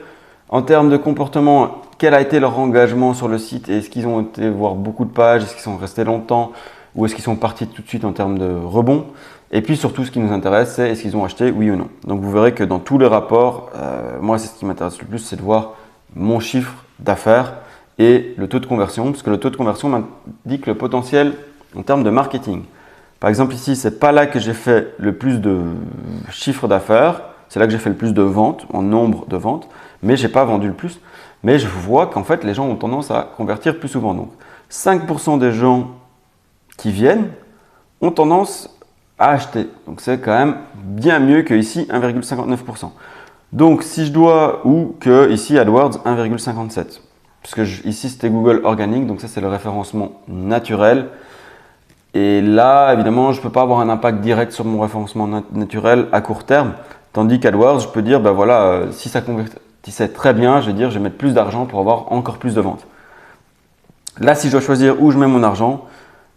En termes de comportement, quel a été leur engagement sur le site et est-ce qu'ils ont été voir beaucoup de pages, est-ce qu'ils sont restés longtemps ou est-ce qu'ils sont partis tout de suite en termes de rebond. Et puis surtout, ce qui nous intéresse, c'est est-ce qu'ils ont acheté, oui ou non. Donc vous verrez que dans tous les rapports, moi c'est ce qui m'intéresse le plus, c'est de voir mon chiffre d'affaires et le taux de conversion, parce que le taux de conversion m'indique le potentiel en termes de marketing. Par exemple ici, c'est pas là que j'ai fait le plus de chiffre d'affaires, c'est là que j'ai fait le plus de ventes, en nombre de ventes, mais j'ai pas vendu le plus. Mais je vois qu'en fait, les gens ont tendance à convertir plus souvent. Donc 5% des gens qui viennent ont tendance à acheter. Donc c'est quand même bien mieux que ici 1,59%. Donc si je dois, ou que ici AdWords 1,57%. Puisque ici c'était Google Organic, donc ça c'est le référencement naturel. Et là, évidemment, je ne peux pas avoir un impact direct sur mon référencement naturel à court terme. Tandis qu'AdWords, je peux dire, ben voilà, si ça convertissait très bien, je vais dire, je vais mettre plus d'argent pour avoir encore plus de ventes. Là, si je dois choisir où je mets mon argent,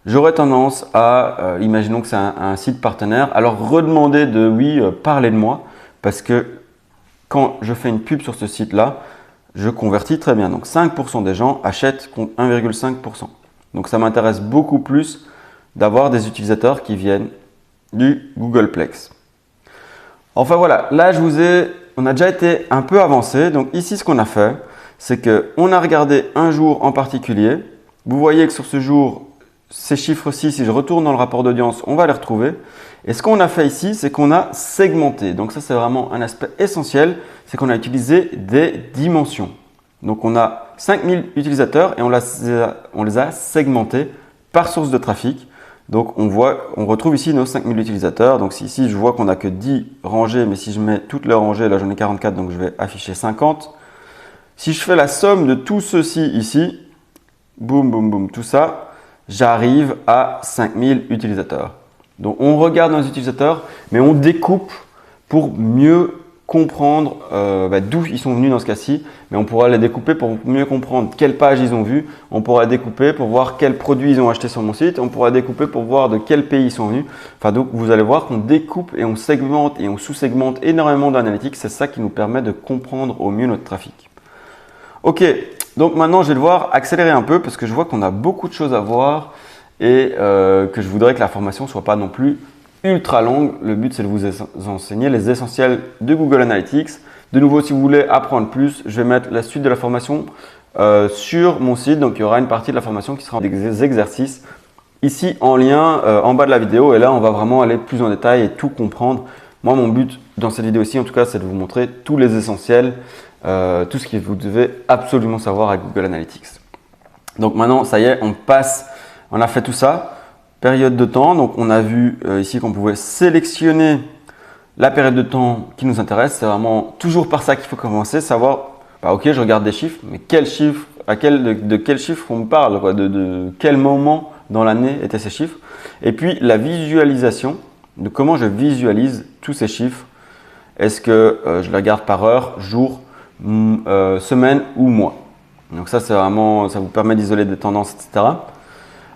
j'aurais tendance à, imaginons que c'est un site partenaire, alors redemander de, oui, parlez de moi, parce que quand je fais une pub sur ce site-là, je convertis très bien. Donc 5% des gens achètent contre 1,5%. Donc ça m'intéresse beaucoup plus d'avoir des utilisateurs qui viennent du Googleplex. Enfin voilà, là on a déjà été un peu avancé. Donc ici, ce qu'on a fait, c'est qu'on a regardé un jour en particulier. Vous voyez que sur ce jour, ces chiffres-ci, si je retourne dans le rapport d'audience, on va les retrouver. Et ce qu'on a fait ici, c'est qu'on a segmenté. Donc ça, c'est vraiment un aspect essentiel, c'est qu'on a utilisé des dimensions. Donc on a 5000 utilisateurs et on les a segmentés par source de trafic. Donc on retrouve ici nos 5000 utilisateurs. Donc ici, je vois qu'on n'a que 10 rangées, mais si je mets toutes les rangées, là j'en ai 44, donc je vais afficher 50. Si je fais la somme de tout ceci ici, boum, boum, boum, tout ça, j'arrive à 5000 utilisateurs. Donc on regarde nos utilisateurs, mais on découpe pour mieux comprendre d'où ils sont venus dans ce cas-ci, mais on pourra les découper pour mieux comprendre quelle page ils ont vu, on pourra découper pour voir quels produits ils ont acheté sur mon site, on pourra découper pour voir de quel pays ils sont venus. Enfin donc vous allez voir qu'on découpe et on segmente et on sous-segmente énormément d'analytiques, c'est ça qui nous permet de comprendre au mieux notre trafic. Ok, donc maintenant je vais devoir accélérer un peu parce que je vois qu'on a beaucoup de choses à voir et que je voudrais que la formation ne soit pas non plus ultra longue. Le but, c'est de vous enseigner les essentiels de Google Analytics. De nouveau, si vous voulez apprendre plus, je vais mettre la suite de la formation sur mon site. Donc, il y aura une partie de la formation qui sera des exercices ici en lien en bas de la vidéo. Et là, on va vraiment aller plus en détail et tout comprendre. Moi, mon but dans cette vidéo-ci, en tout cas, c'est de vous montrer tous les essentiels, tout ce que vous devez absolument savoir avec Google Analytics. Donc maintenant, ça y est, on a fait tout ça. Période de temps, donc on a vu ici qu'on pouvait sélectionner la période de temps qui nous intéresse. C'est vraiment toujours par ça qu'il faut commencer, savoir, ok, je regarde des chiffres, mais quel chiffre, de quel chiffre on me parle, quoi, de quel moment dans l'année étaient ces chiffres. Et puis la visualisation, de comment je visualise tous ces chiffres. Est-ce que je les regarde par heure, jour, semaine ou mois. Donc ça, c'est vraiment, ça vous permet d'isoler des tendances, etc.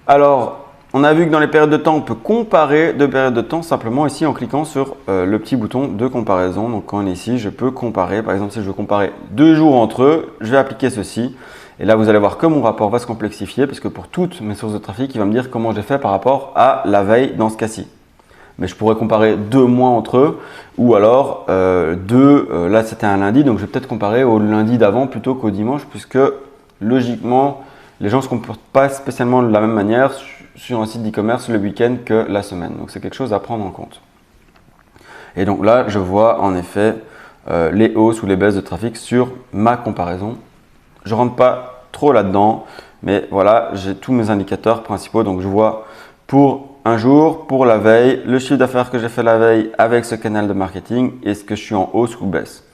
Alors, on a vu que dans les périodes de temps, on peut comparer deux périodes de temps simplement ici en cliquant sur le petit bouton de comparaison. Donc quand on est ici, je peux comparer. Par exemple, si je veux comparer 2 jours entre eux, je vais appliquer ceci. Et là, vous allez voir que mon rapport va se complexifier parce que pour toutes mes sources de trafic, il va me dire comment j'ai fait par rapport à la veille dans ce cas-ci. Mais je pourrais comparer 2 mois entre eux ou alors là c'était un lundi, donc je vais peut-être comparer au lundi d'avant plutôt qu'au dimanche puisque logiquement, les gens ne se comportent pas spécialement de la même manière sur un site d'e-commerce le week-end que la semaine. Donc, c'est quelque chose à prendre en compte. Et donc là, je vois en effet les hausses ou les baisses de trafic sur ma comparaison. Je ne rentre pas trop là-dedans, mais voilà, j'ai tous mes indicateurs principaux. Donc, je vois pour un jour, pour la veille, le chiffre d'affaires que j'ai fait la veille avec ce canal de marketing, est-ce que je suis en hausse ou baisse.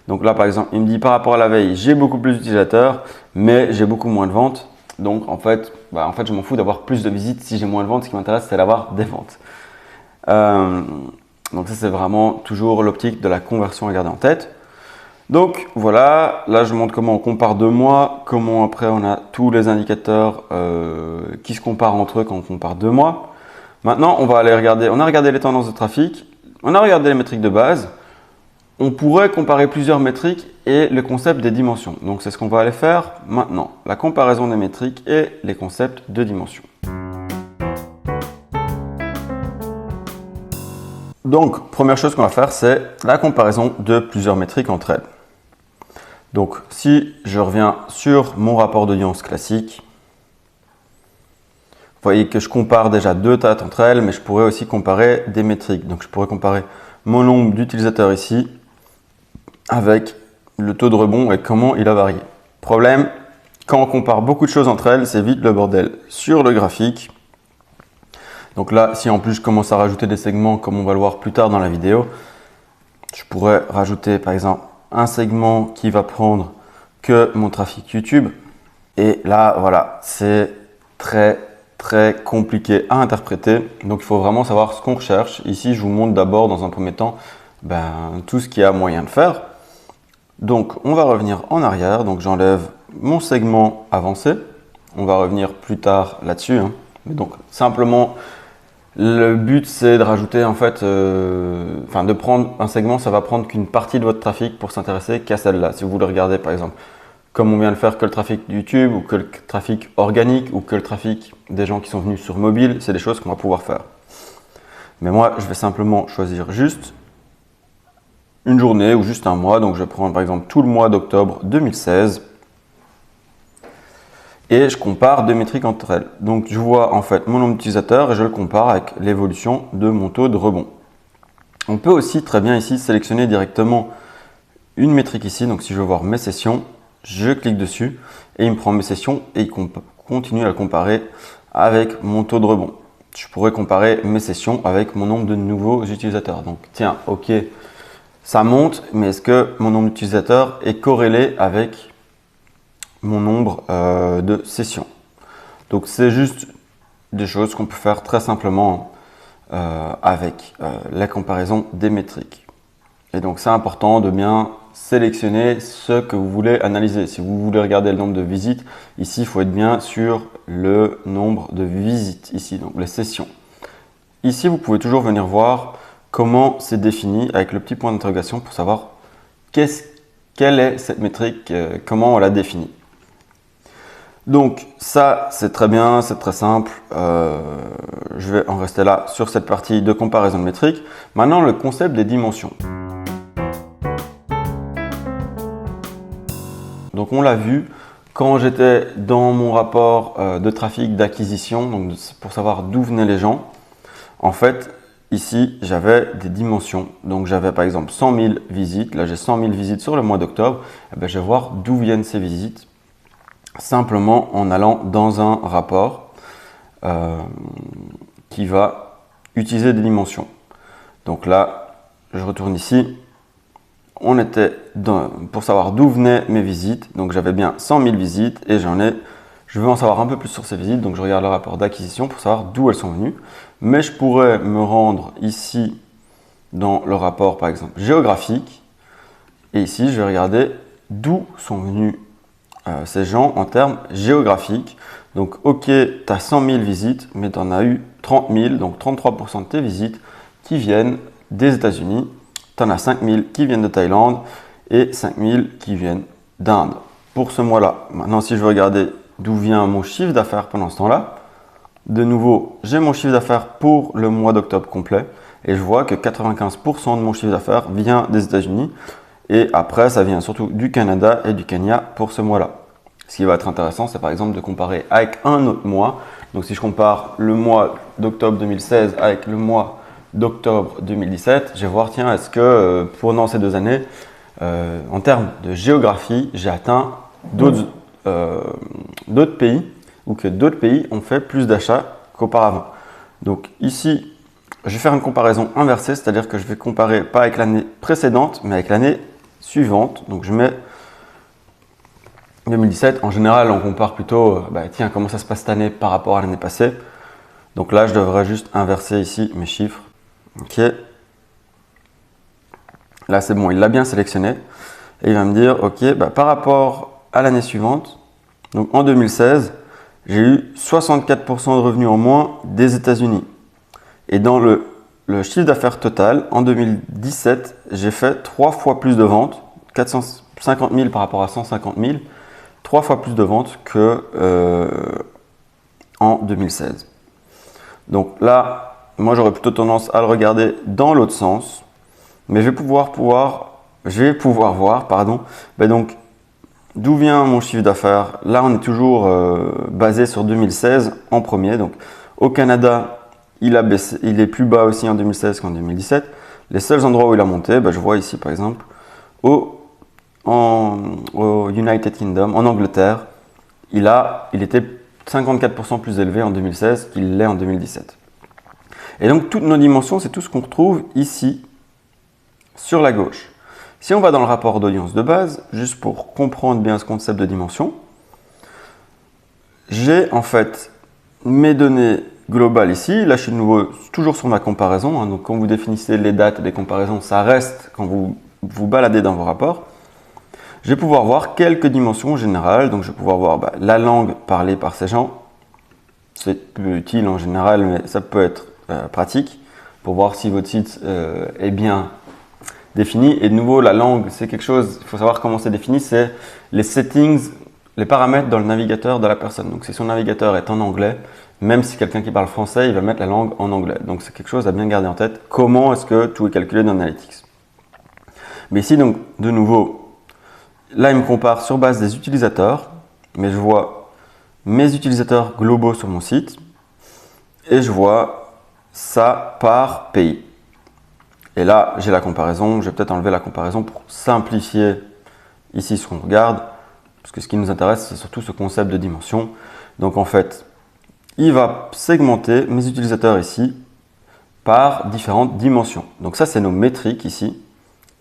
Donc là, par exemple, il me dit par rapport à la veille, j'ai beaucoup plus d'utilisateurs, mais j'ai beaucoup moins de ventes. Donc en fait, je m'en fous d'avoir plus de visites si j'ai moins de ventes. Ce qui m'intéresse, c'est d'avoir des ventes. Donc ça, c'est vraiment toujours l'optique de la conversion à garder en tête. Donc voilà, là je montre comment on compare 2 mois, comment après on a tous les indicateurs qui se comparent entre eux quand on compare 2 mois. Maintenant, on va aller regarder, on a regardé les tendances de trafic, on a regardé les métriques de base. On pourrait comparer plusieurs métriques et le concept des dimensions. Donc c'est ce qu'on va aller faire maintenant, la comparaison des métriques et les concepts de dimensions. Donc première chose qu'on va faire, c'est la comparaison de plusieurs métriques entre elles. Donc si je reviens sur mon rapport d'audience classique, vous voyez que je compare déjà deux datas entre elles, mais je pourrais aussi comparer des métriques. Donc je pourrais comparer mon nombre d'utilisateurs ici avec le taux de rebond et comment il a varié. Problème, quand on compare beaucoup de choses entre elles, c'est vite le bordel sur le graphique. Donc là, si en plus je commence à rajouter des segments comme on va le voir plus tard dans la vidéo, je pourrais rajouter par exemple un segment qui va prendre que mon trafic YouTube. Et là, voilà, c'est très compliqué à interpréter. Donc il faut vraiment savoir ce qu'on recherche. Ici, je vous montre d'abord dans un premier temps tout ce qu'il y a moyen de faire. Donc on va revenir en arrière. Donc j'enlève mon segment avancé. On va revenir plus tard là-dessus. Mais donc simplement, le but c'est de rajouter en fait, de prendre un segment, ça va prendre qu'une partie de votre trafic pour s'intéresser qu'à celle-là. Si vous voulez regarder par exemple, comme on vient de faire, que le trafic YouTube ou que le trafic organique ou que le trafic des gens qui sont venus sur mobile, c'est des choses qu'on va pouvoir faire. Mais moi, je vais simplement choisir juste une journée ou juste un mois. Donc je vais prendre par exemple tout le mois d'octobre 2016 et je compare deux métriques entre elles. Donc je vois en fait mon nombre d'utilisateurs et je le compare avec l'évolution de mon taux de rebond. On peut aussi très bien ici sélectionner directement une métrique ici. Donc si je veux voir mes sessions, je clique dessus et il me prend mes sessions et il continue à comparer avec mon taux de rebond. Je pourrais comparer mes sessions avec mon nombre de nouveaux utilisateurs. Donc tiens, ok, ça monte, mais est-ce que mon nombre d'utilisateurs est corrélé avec mon nombre de sessions? Donc c'est juste des choses qu'on peut faire très simplement avec la comparaison des métriques. Et donc c'est important de bien sélectionner ce que vous voulez analyser. Si vous voulez regarder le nombre de visites, ici il faut être bien sur le nombre de visites, ici, donc les sessions. Ici vous pouvez toujours venir voir comment c'est défini avec le petit point d'interrogation pour savoir quelle est cette métrique, comment on l'a définie. Donc ça c'est très bien, c'est très simple. Je vais en rester là sur cette partie de comparaison de métriques. Maintenant le concept des dimensions. Donc on l'a vu quand j'étais dans mon rapport de trafic d'acquisition, donc pour savoir d'où venaient les gens. En fait, ici j'avais des dimensions. Donc j'avais par exemple 100 000 visites. Là j'ai 100 000 visites sur le mois d'octobre. Je vais voir d'où viennent ces visites simplement en allant dans un rapport qui va utiliser des dimensions. Donc là, je retourne ici. On était pour savoir d'où venaient mes visites. Donc j'avais bien 100 000 visites et je veux en savoir un peu plus sur ces visites. Donc je regarde le rapport d'acquisition pour savoir d'où elles sont venues. Mais je pourrais me rendre ici dans le rapport par exemple géographique. Et ici, je vais regarder d'où sont venus ces gens en termes géographiques. Donc ok, tu as 100 000 visites, mais tu en as eu 30 000, donc 33% de tes visites qui viennent des États-Unis. Tu en as 5 000 qui viennent de Thaïlande et 5 000 qui viennent d'Inde pour ce mois-là. Maintenant, si je veux regarder d'où vient mon chiffre d'affaires pendant ce temps-là, de nouveau, j'ai mon chiffre d'affaires pour le mois d'octobre complet et je vois que 95% de mon chiffre d'affaires vient des États-Unis et après, ça vient surtout du Canada et du Kenya pour ce mois-là. Ce qui va être intéressant, c'est par exemple de comparer avec un autre mois. Donc si je compare le mois d'octobre 2016 avec le mois d'octobre 2017, je vais voir, tiens, est-ce que pendant ces 2 années, en termes de géographie, j'ai atteint d'autres pays ou que d'autres pays ont fait plus d'achats qu'auparavant. Donc ici, je vais faire une comparaison inversée, c'est-à-dire que je vais comparer pas avec l'année précédente, mais avec l'année suivante. Donc je mets 2017. En général, on compare plutôt, tiens, comment ça se passe cette année par rapport à l'année passée. Donc là, je devrais juste inverser ici mes chiffres. Ok. Là, c'est bon, il l'a bien sélectionné. Et il va me dire, ok, par rapport à l'année suivante, donc en 2016, j'ai eu 64% de revenus en moins des États-Unis. Et dans le le chiffre d'affaires total, en 2017, j'ai fait 3 fois plus de ventes, 450 000 par rapport à 150 000, 3 fois plus de ventes que en 2016. Donc là, moi j'aurais plutôt tendance à le regarder dans l'autre sens, mais je vais pouvoir voir, donc d'où vient mon chiffre d'affaires. Là, on est toujours basé sur 2016 en premier. Donc au Canada, il a baissé, il est plus bas aussi en 2016 qu'en 2017. Les seuls endroits où il a monté, je vois ici par exemple au United Kingdom, en Angleterre, il était 54% plus élevé en 2016 qu'il l'est en 2017. Et donc toutes nos dimensions, c'est tout ce qu'on retrouve ici sur la gauche. Si on va dans le rapport d'audience de base, juste pour comprendre bien ce concept de dimension, j'ai en fait mes données globales ici. Là, je suis de nouveau toujours sur ma comparaison. Donc, quand vous définissez les dates des comparaisons, ça reste quand vous vous baladez dans vos rapports. Je vais pouvoir voir quelques dimensions générales. Donc, je vais pouvoir voir la langue parlée par ces gens. C'est peu utile en général, mais ça peut être pratique pour voir si votre site est bien défini. Et de nouveau, la langue, c'est quelque chose, il faut savoir comment c'est défini, c'est les settings, les paramètres dans le navigateur de la personne. Donc si son navigateur est en anglais, même si quelqu'un qui parle français, il va mettre la langue en anglais. Donc c'est quelque chose à bien garder en tête. Comment est-ce que tout est calculé dans Analytics? Mais ici, donc, de nouveau, là, il me compare sur base des utilisateurs, mais je vois mes utilisateurs globaux sur mon site et je vois ça par pays. Et là, j'ai la comparaison. Je vais peut-être enlever la comparaison pour simplifier ici ce qu'on regarde. Parce que ce qui nous intéresse, c'est surtout ce concept de dimension. Donc en fait, il va segmenter mes utilisateurs ici par différentes dimensions. Donc ça, c'est nos métriques ici.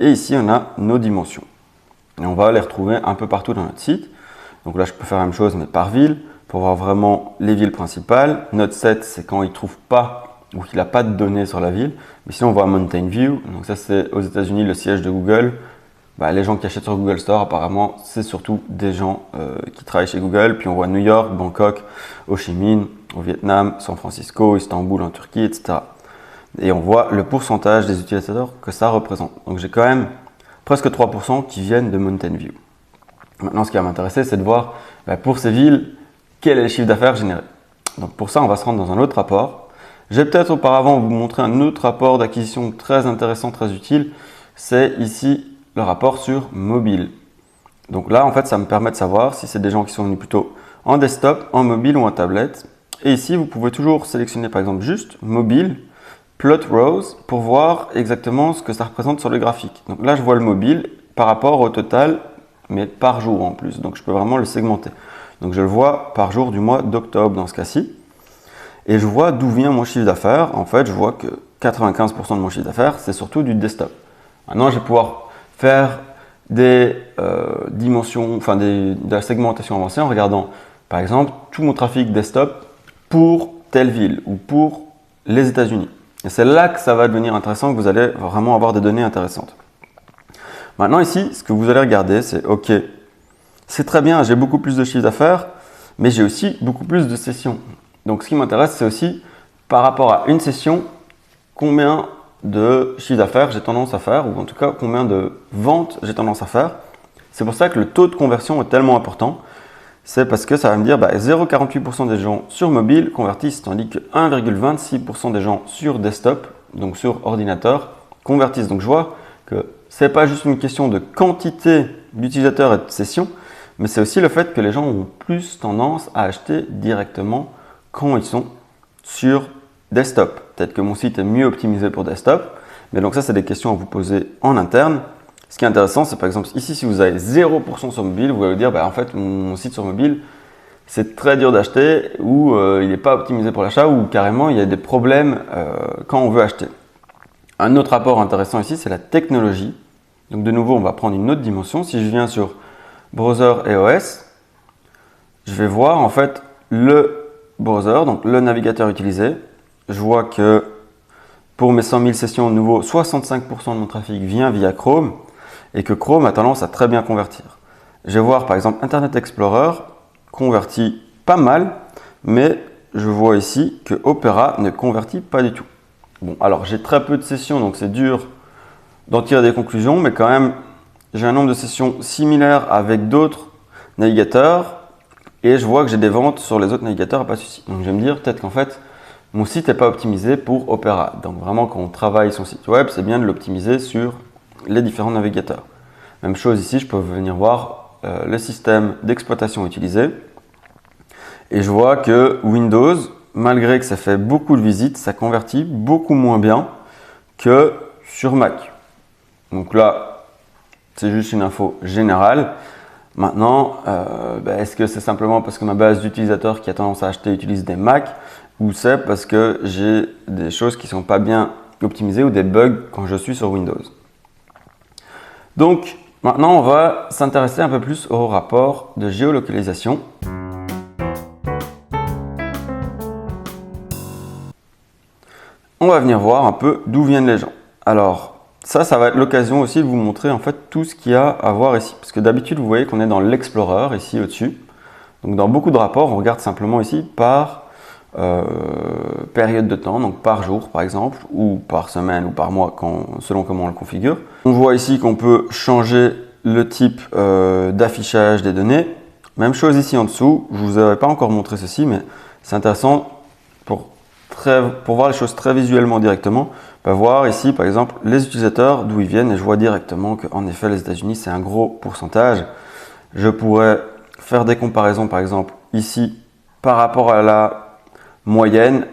Et ici, on a nos dimensions. Et on va les retrouver un peu partout dans notre site. Donc là, je peux faire la même chose, mais par ville, pour voir vraiment les villes principales. Note 7, c'est quand il ne trouve pas ou qu'il n'a pas de données sur la ville. Mais sinon, on voit Mountain View. Donc ça, c'est aux États-Unis le siège de Google. Les gens qui achètent sur Google Store, apparemment, c'est surtout des gens qui travaillent chez Google. Puis on voit New York, Bangkok, Ho Chi Minh, au Vietnam, San Francisco, Istanbul en Turquie, etc. Et on voit le pourcentage des utilisateurs que ça représente. Donc j'ai quand même presque 3% qui viennent de Mountain View. Maintenant, ce qui va m'intéresser, c'est de voir pour ces villes, quel est le chiffre d'affaires généré. Donc pour ça, on va se rendre dans un autre rapport. Je vais peut-être auparavant vous montrer un autre rapport d'acquisition très intéressant, très utile. C'est ici le rapport sur mobile. Donc là, en fait, ça me permet de savoir si c'est des gens qui sont venus plutôt en desktop, en mobile ou en tablette. Et ici, vous pouvez toujours sélectionner par exemple juste mobile, plot rows pour voir exactement ce que ça représente sur le graphique. Donc là, je vois le mobile par rapport au total, mais par jour en plus. Donc je peux vraiment le segmenter. Donc je le vois par jour du mois d'octobre dans ce cas-ci. Et je vois d'où vient mon chiffre d'affaires. En fait, je vois que 95% de mon chiffre d'affaires, c'est surtout du desktop. Maintenant, je vais pouvoir faire des dimensions, de la segmentation avancée en regardant, par exemple, tout mon trafic desktop pour telle ville ou pour les États-Unis. Et c'est là que ça va devenir intéressant, que vous allez vraiment avoir des données intéressantes. Maintenant, ici, ce que vous allez regarder, c'est OK, c'est très bien, j'ai beaucoup plus de chiffre d'affaires, mais j'ai aussi beaucoup plus de sessions. Donc, ce qui m'intéresse, c'est aussi par rapport à une session, combien de chiffre d'affaires j'ai tendance à faire, ou en tout cas combien de ventes j'ai tendance à faire. C'est pour ça que le taux de conversion est tellement important. C'est parce que ça va me dire 0,48% des gens sur mobile convertissent, tandis que 1,26% des gens sur desktop, donc sur ordinateur, convertissent. Donc je vois que ce n'est pas juste une question de quantité d'utilisateurs et de sessions, mais c'est aussi le fait que les gens ont plus tendance à acheter directement quand ils sont sur desktop. Peut-être que mon site est mieux optimisé pour desktop, mais donc ça, c'est des questions à vous poser en interne. Ce qui est intéressant, c'est par exemple ici, si vous avez 0% sur mobile, vous allez vous dire, en fait, mon site sur mobile, c'est très dur d'acheter ou il n'est pas optimisé pour l'achat ou carrément, il y a des problèmes quand on veut acheter. Un autre rapport intéressant ici, c'est la technologie. Donc de nouveau, on va prendre une autre dimension. Si je viens sur browser et OS, je vais voir en fait le browser, donc le navigateur utilisé. Je vois que pour mes 100 000 sessions, de nouveau, 65% de mon trafic vient via Chrome et que Chrome a tendance à très bien convertir. Je vais voir par exemple Internet Explorer convertit pas mal, mais je vois ici que Opera ne convertit pas du tout. Bon, alors j'ai très peu de sessions, donc c'est dur d'en tirer des conclusions, mais quand même, j'ai un nombre de sessions similaires avec d'autres navigateurs et je vois que j'ai des ventes sur les autres navigateurs, pas de souci. Donc je vais me dire peut-être qu'en fait, mon site n'est pas optimisé pour Opera. Donc vraiment, quand on travaille son site web, c'est bien de l'optimiser sur les différents navigateurs. Même chose ici, je peux venir voir le système d'exploitation utilisé et je vois que Windows, malgré que ça fait beaucoup de visites, ça convertit beaucoup moins bien que sur Mac. Donc là, c'est juste une info générale. Maintenant, est-ce que c'est simplement parce que ma base d'utilisateurs qui a tendance à acheter utilise des Mac ou c'est parce que j'ai des choses qui ne sont pas bien optimisées ou des bugs quand je suis sur Windows. Donc, maintenant, on va s'intéresser un peu plus au rapport de géolocalisation. On va venir voir un peu d'où viennent les gens. Alors, ça va être l'occasion aussi de vous montrer en fait tout ce qu'il y a à voir ici. Parce que d'habitude, vous voyez qu'on est dans l'Explorer ici au-dessus. Donc, dans beaucoup de rapports, on regarde simplement ici par période de temps, donc par jour par exemple, ou par semaine ou par mois, selon comment on le configure. On voit ici qu'on peut changer le type d'affichage des données. Même chose ici en dessous, je ne vous avais pas encore montré ceci, mais c'est intéressant pour voir les choses très visuellement directement. On va voir ici par exemple les utilisateurs, d'où ils viennent, et je vois directement qu'en effet les États-Unis c'est un gros pourcentage. Je pourrais faire des comparaisons par exemple ici par rapport à la moyenne,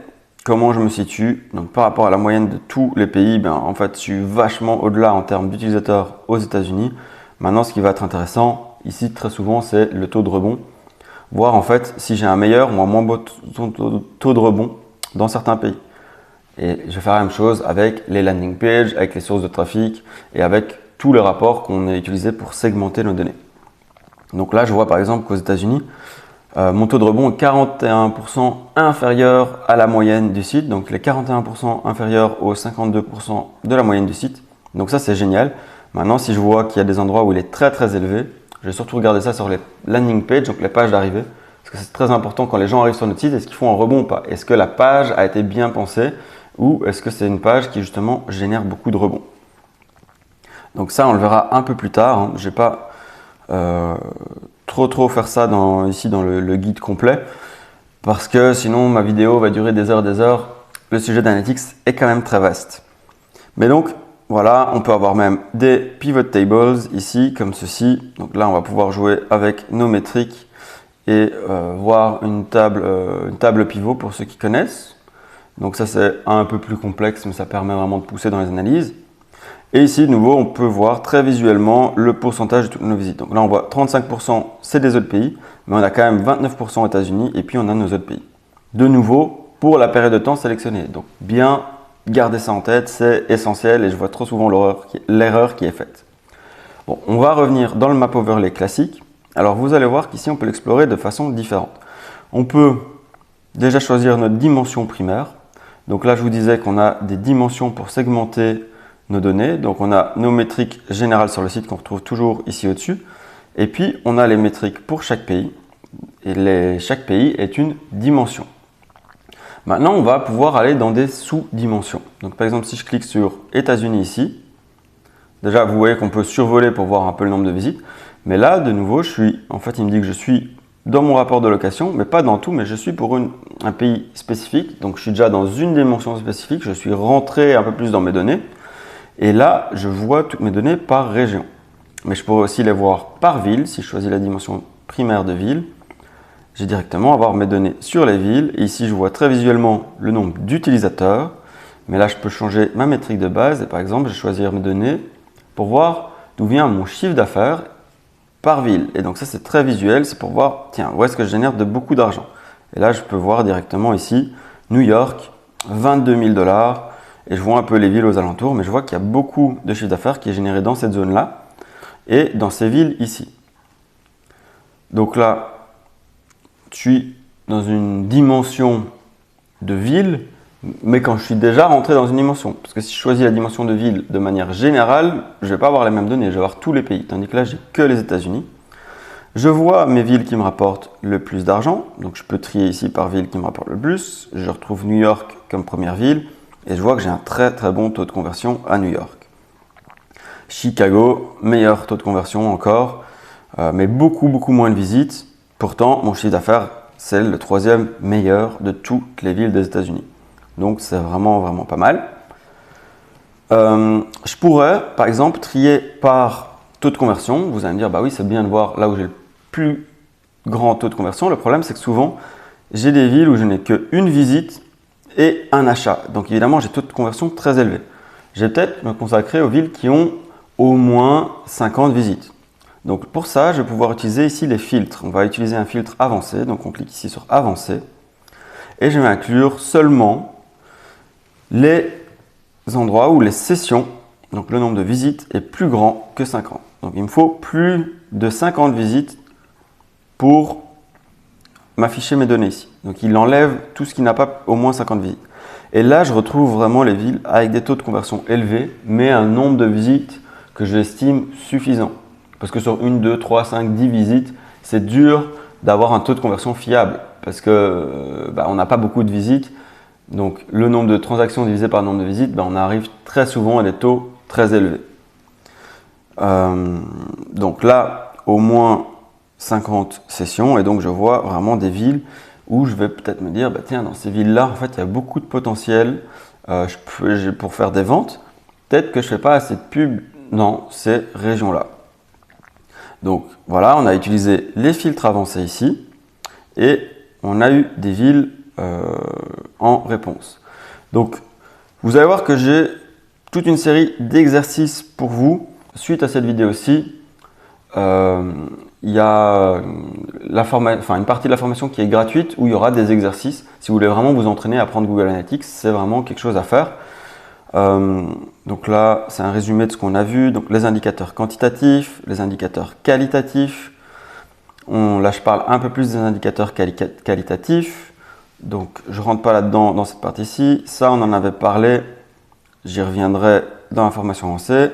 comment je me situe. Donc par rapport à la moyenne de tous les pays, en fait je suis vachement au-delà en termes d'utilisateurs aux États-Unis. Maintenant, ce qui va être intéressant ici très souvent, c'est le taux de rebond. Voir en fait si j'ai un meilleur ou un moins bon taux de rebond dans certains pays. Et je vais faire la même chose avec les landing pages, avec les sources de trafic et avec tous les rapports qu'on a utilisés pour segmenter nos données. Donc là, je vois par exemple qu'aux États-Unis, mon taux de rebond est 41% inférieur à la moyenne du site, donc les 41% inférieurs aux 52% de la moyenne du site. Donc ça, c'est génial. Maintenant, si je vois qu'il y a des endroits où il est très très élevé, je vais surtout regarder ça sur les landing pages, donc les pages d'arrivée. Parce que c'est très important quand les gens arrivent sur notre site, est-ce qu'ils font un rebond ou pas? Est-ce que la page a été bien pensée ou est-ce que c'est une page qui justement génère beaucoup de rebonds? Donc ça, on le verra un peu plus tard. Hein. Je ne vais pas trop faire ça ici dans le guide complet parce que sinon ma vidéo va durer des heures et des heures. Le sujet d'analytics est quand même très vaste. Mais donc voilà, on peut avoir même des pivot tables ici comme ceci. Donc là, on va pouvoir jouer avec nos métriques et voir une table pivot pour ceux qui connaissent. Donc ça, c'est un peu plus complexe, mais ça permet vraiment de pousser dans les analyses. Et ici, de nouveau, on peut voir très visuellement le pourcentage de toutes nos visites. Donc là, on voit 35%, c'est des autres pays, mais on a quand même 29% aux États-Unis et puis on a nos autres pays. De nouveau, pour la période de temps sélectionnée. Donc bien garder ça en tête, c'est essentiel et je vois trop souvent l'erreur qui est faite. Bon, on va revenir dans le map overlay classique. Alors vous allez voir qu'ici, on peut l'explorer de façon différente. On peut déjà choisir notre dimension primaire. Donc là, je vous disais qu'on a des dimensions pour segmenter nos données. Donc on a nos métriques générales sur le site qu'on retrouve toujours ici au-dessus. Et puis on a les métriques pour chaque pays. Et chaque pays est une dimension. Maintenant, on va pouvoir aller dans des sous-dimensions. Donc par exemple, si je clique sur États-Unis ici, déjà vous voyez qu'on peut survoler pour voir un peu le nombre de visites. Mais là, de nouveau, en fait, il me dit que je suis dans mon rapport de location, mais pas dans tout, mais je suis pour un pays spécifique. Donc je suis déjà dans une dimension spécifique, je suis rentré un peu plus dans mes données. Et là, je vois toutes mes données par région. Mais je pourrais aussi les voir par ville. Si je choisis la dimension primaire de ville, j'ai directement avoir mes données sur les villes. Et ici, je vois très visuellement le nombre d'utilisateurs. Mais là, je peux changer ma métrique de base. Et par exemple, je vais choisir mes données pour voir d'où vient mon chiffre d'affaires par ville. Et donc ça, c'est très visuel. C'est pour voir, tiens, où est-ce que je génère de beaucoup d'argent. Et là, je peux voir directement ici, New York, 22 000 $. Et je vois un peu les villes aux alentours, mais je vois qu'il y a beaucoup de chiffre d'affaires qui est généré dans cette zone-là et dans ces villes ici. Donc là, je suis dans une dimension de ville, mais quand je suis déjà rentré dans une dimension. Parce que si je choisis la dimension de ville de manière générale, je ne vais pas avoir les mêmes données, je vais avoir tous les pays. Tandis que là, j'ai que les États-Unis. Je vois mes villes qui me rapportent le plus d'argent. Donc je peux trier ici par ville qui me rapporte le plus. Je retrouve New York comme première ville. et je vois que j'ai un très très bon taux de conversion à New York. Chicago, meilleur taux de conversion encore, mais beaucoup moins de visites. Pourtant, mon chiffre d'affaires, c'est le 3e meilleur de toutes les villes des États-Unis. Donc, c'est vraiment pas mal. Je pourrais, par exemple, trier par taux de conversion. Vous allez me dire, bah oui, c'est bien de voir là où j'ai le plus grand taux de conversion. Le problème, c'est que souvent, j'ai des villes où je n'ai qu'une visite et un achat. Donc, évidemment, j'ai taux de conversion très élevé. Je vais peut-être me consacrer aux villes qui ont au moins 50 visites. Donc, pour ça, je vais pouvoir utiliser ici les filtres. On va utiliser un filtre avancé. Donc, on clique ici sur Avancé. Et je vais inclure seulement les endroits où les sessions, donc le nombre de visites, est plus grand que 50. Donc, il me faut plus de 50 visites pour m'afficher mes données ici. Donc, il enlève tout ce qui n'a pas au moins 50 visites. Et là, je retrouve vraiment les villes avec des taux de conversion élevés, mais un nombre de visites que j'estime suffisant. Parce que sur 1, 2, 3, 5, 10 visites, c'est dur d'avoir un taux de conversion fiable. Parce que on n'a pas beaucoup de visites. Donc, le nombre de transactions divisé par le nombre de visites, on arrive très souvent à des taux très élevés. Donc là, au moins 50 sessions. Et donc, je vois vraiment des villes où je vais peut-être me dire, tiens, dans ces villes-là, en fait, il y a beaucoup de potentiel pour faire des ventes. Peut-être que je ne fais pas assez de pub dans ces régions-là. Donc, voilà, on a utilisé les filtres avancés ici et on a eu des villes en réponse. Donc, vous allez voir que j'ai toute une série d'exercices pour vous. Suite à cette vidéo-ci, il y a une partie de la formation qui est gratuite où il y aura des exercices. Si vous voulez vraiment vous entraîner à apprendre Google Analytics, c'est vraiment quelque chose à faire. Donc là, c'est un résumé de ce qu'on a vu. Donc les indicateurs quantitatifs, les indicateurs qualitatifs. Là, je parle un peu plus des indicateurs qualitatifs. Donc, je ne rentre pas là-dedans dans cette partie-ci. Ça, on en avait parlé. J'y reviendrai dans la formation avancée.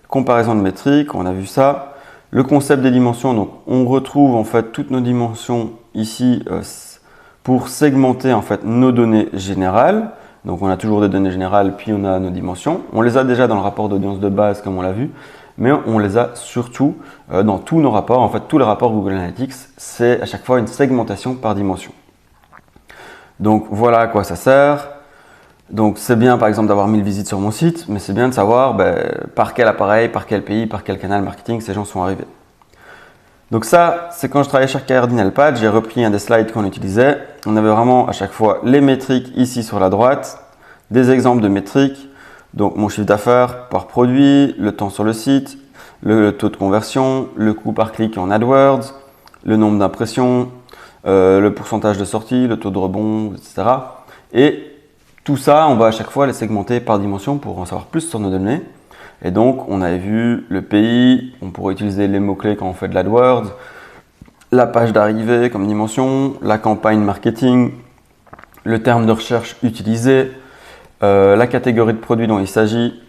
Comparaison de métriques, on a vu ça. Le concept des dimensions, donc on retrouve en fait toutes nos dimensions ici pour segmenter en fait nos données générales. Donc, on a toujours des données générales, puis on a nos dimensions. On les a déjà dans le rapport d'audience de base, comme on l'a vu, mais on les a surtout dans tous nos rapports. En fait, tous les rapports Google Analytics, c'est à chaque fois une segmentation par dimension. Donc, voilà à quoi ça sert. Donc, c'est bien, par exemple, d'avoir 1000 visites sur mon site, mais c'est bien de savoir par quel appareil, par quel pays, par quel canal marketing ces gens sont arrivés. Donc ça, c'est quand je travaillais chez Cardinalpad, j'ai repris un des slides qu'on utilisait. On avait vraiment à chaque fois les métriques ici sur la droite, des exemples de métriques, donc mon chiffre d'affaires par produit, le temps sur le site, le taux de conversion, le coût par clic en AdWords, le nombre d'impressions, le pourcentage de sortie, le taux de rebond, etc. Et tout ça, on va à chaque fois les segmenter par dimension pour en savoir plus sur nos données. Et donc, on avait vu le pays, on pourrait utiliser les mots-clés quand on fait de l'AdWords, la page d'arrivée comme dimension, la campagne marketing, le terme de recherche utilisé, la catégorie de produit dont il s'agit,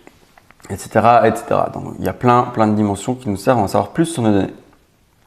etc., etc. Donc, il y a plein de dimensions qui nous servent à en savoir plus sur nos données.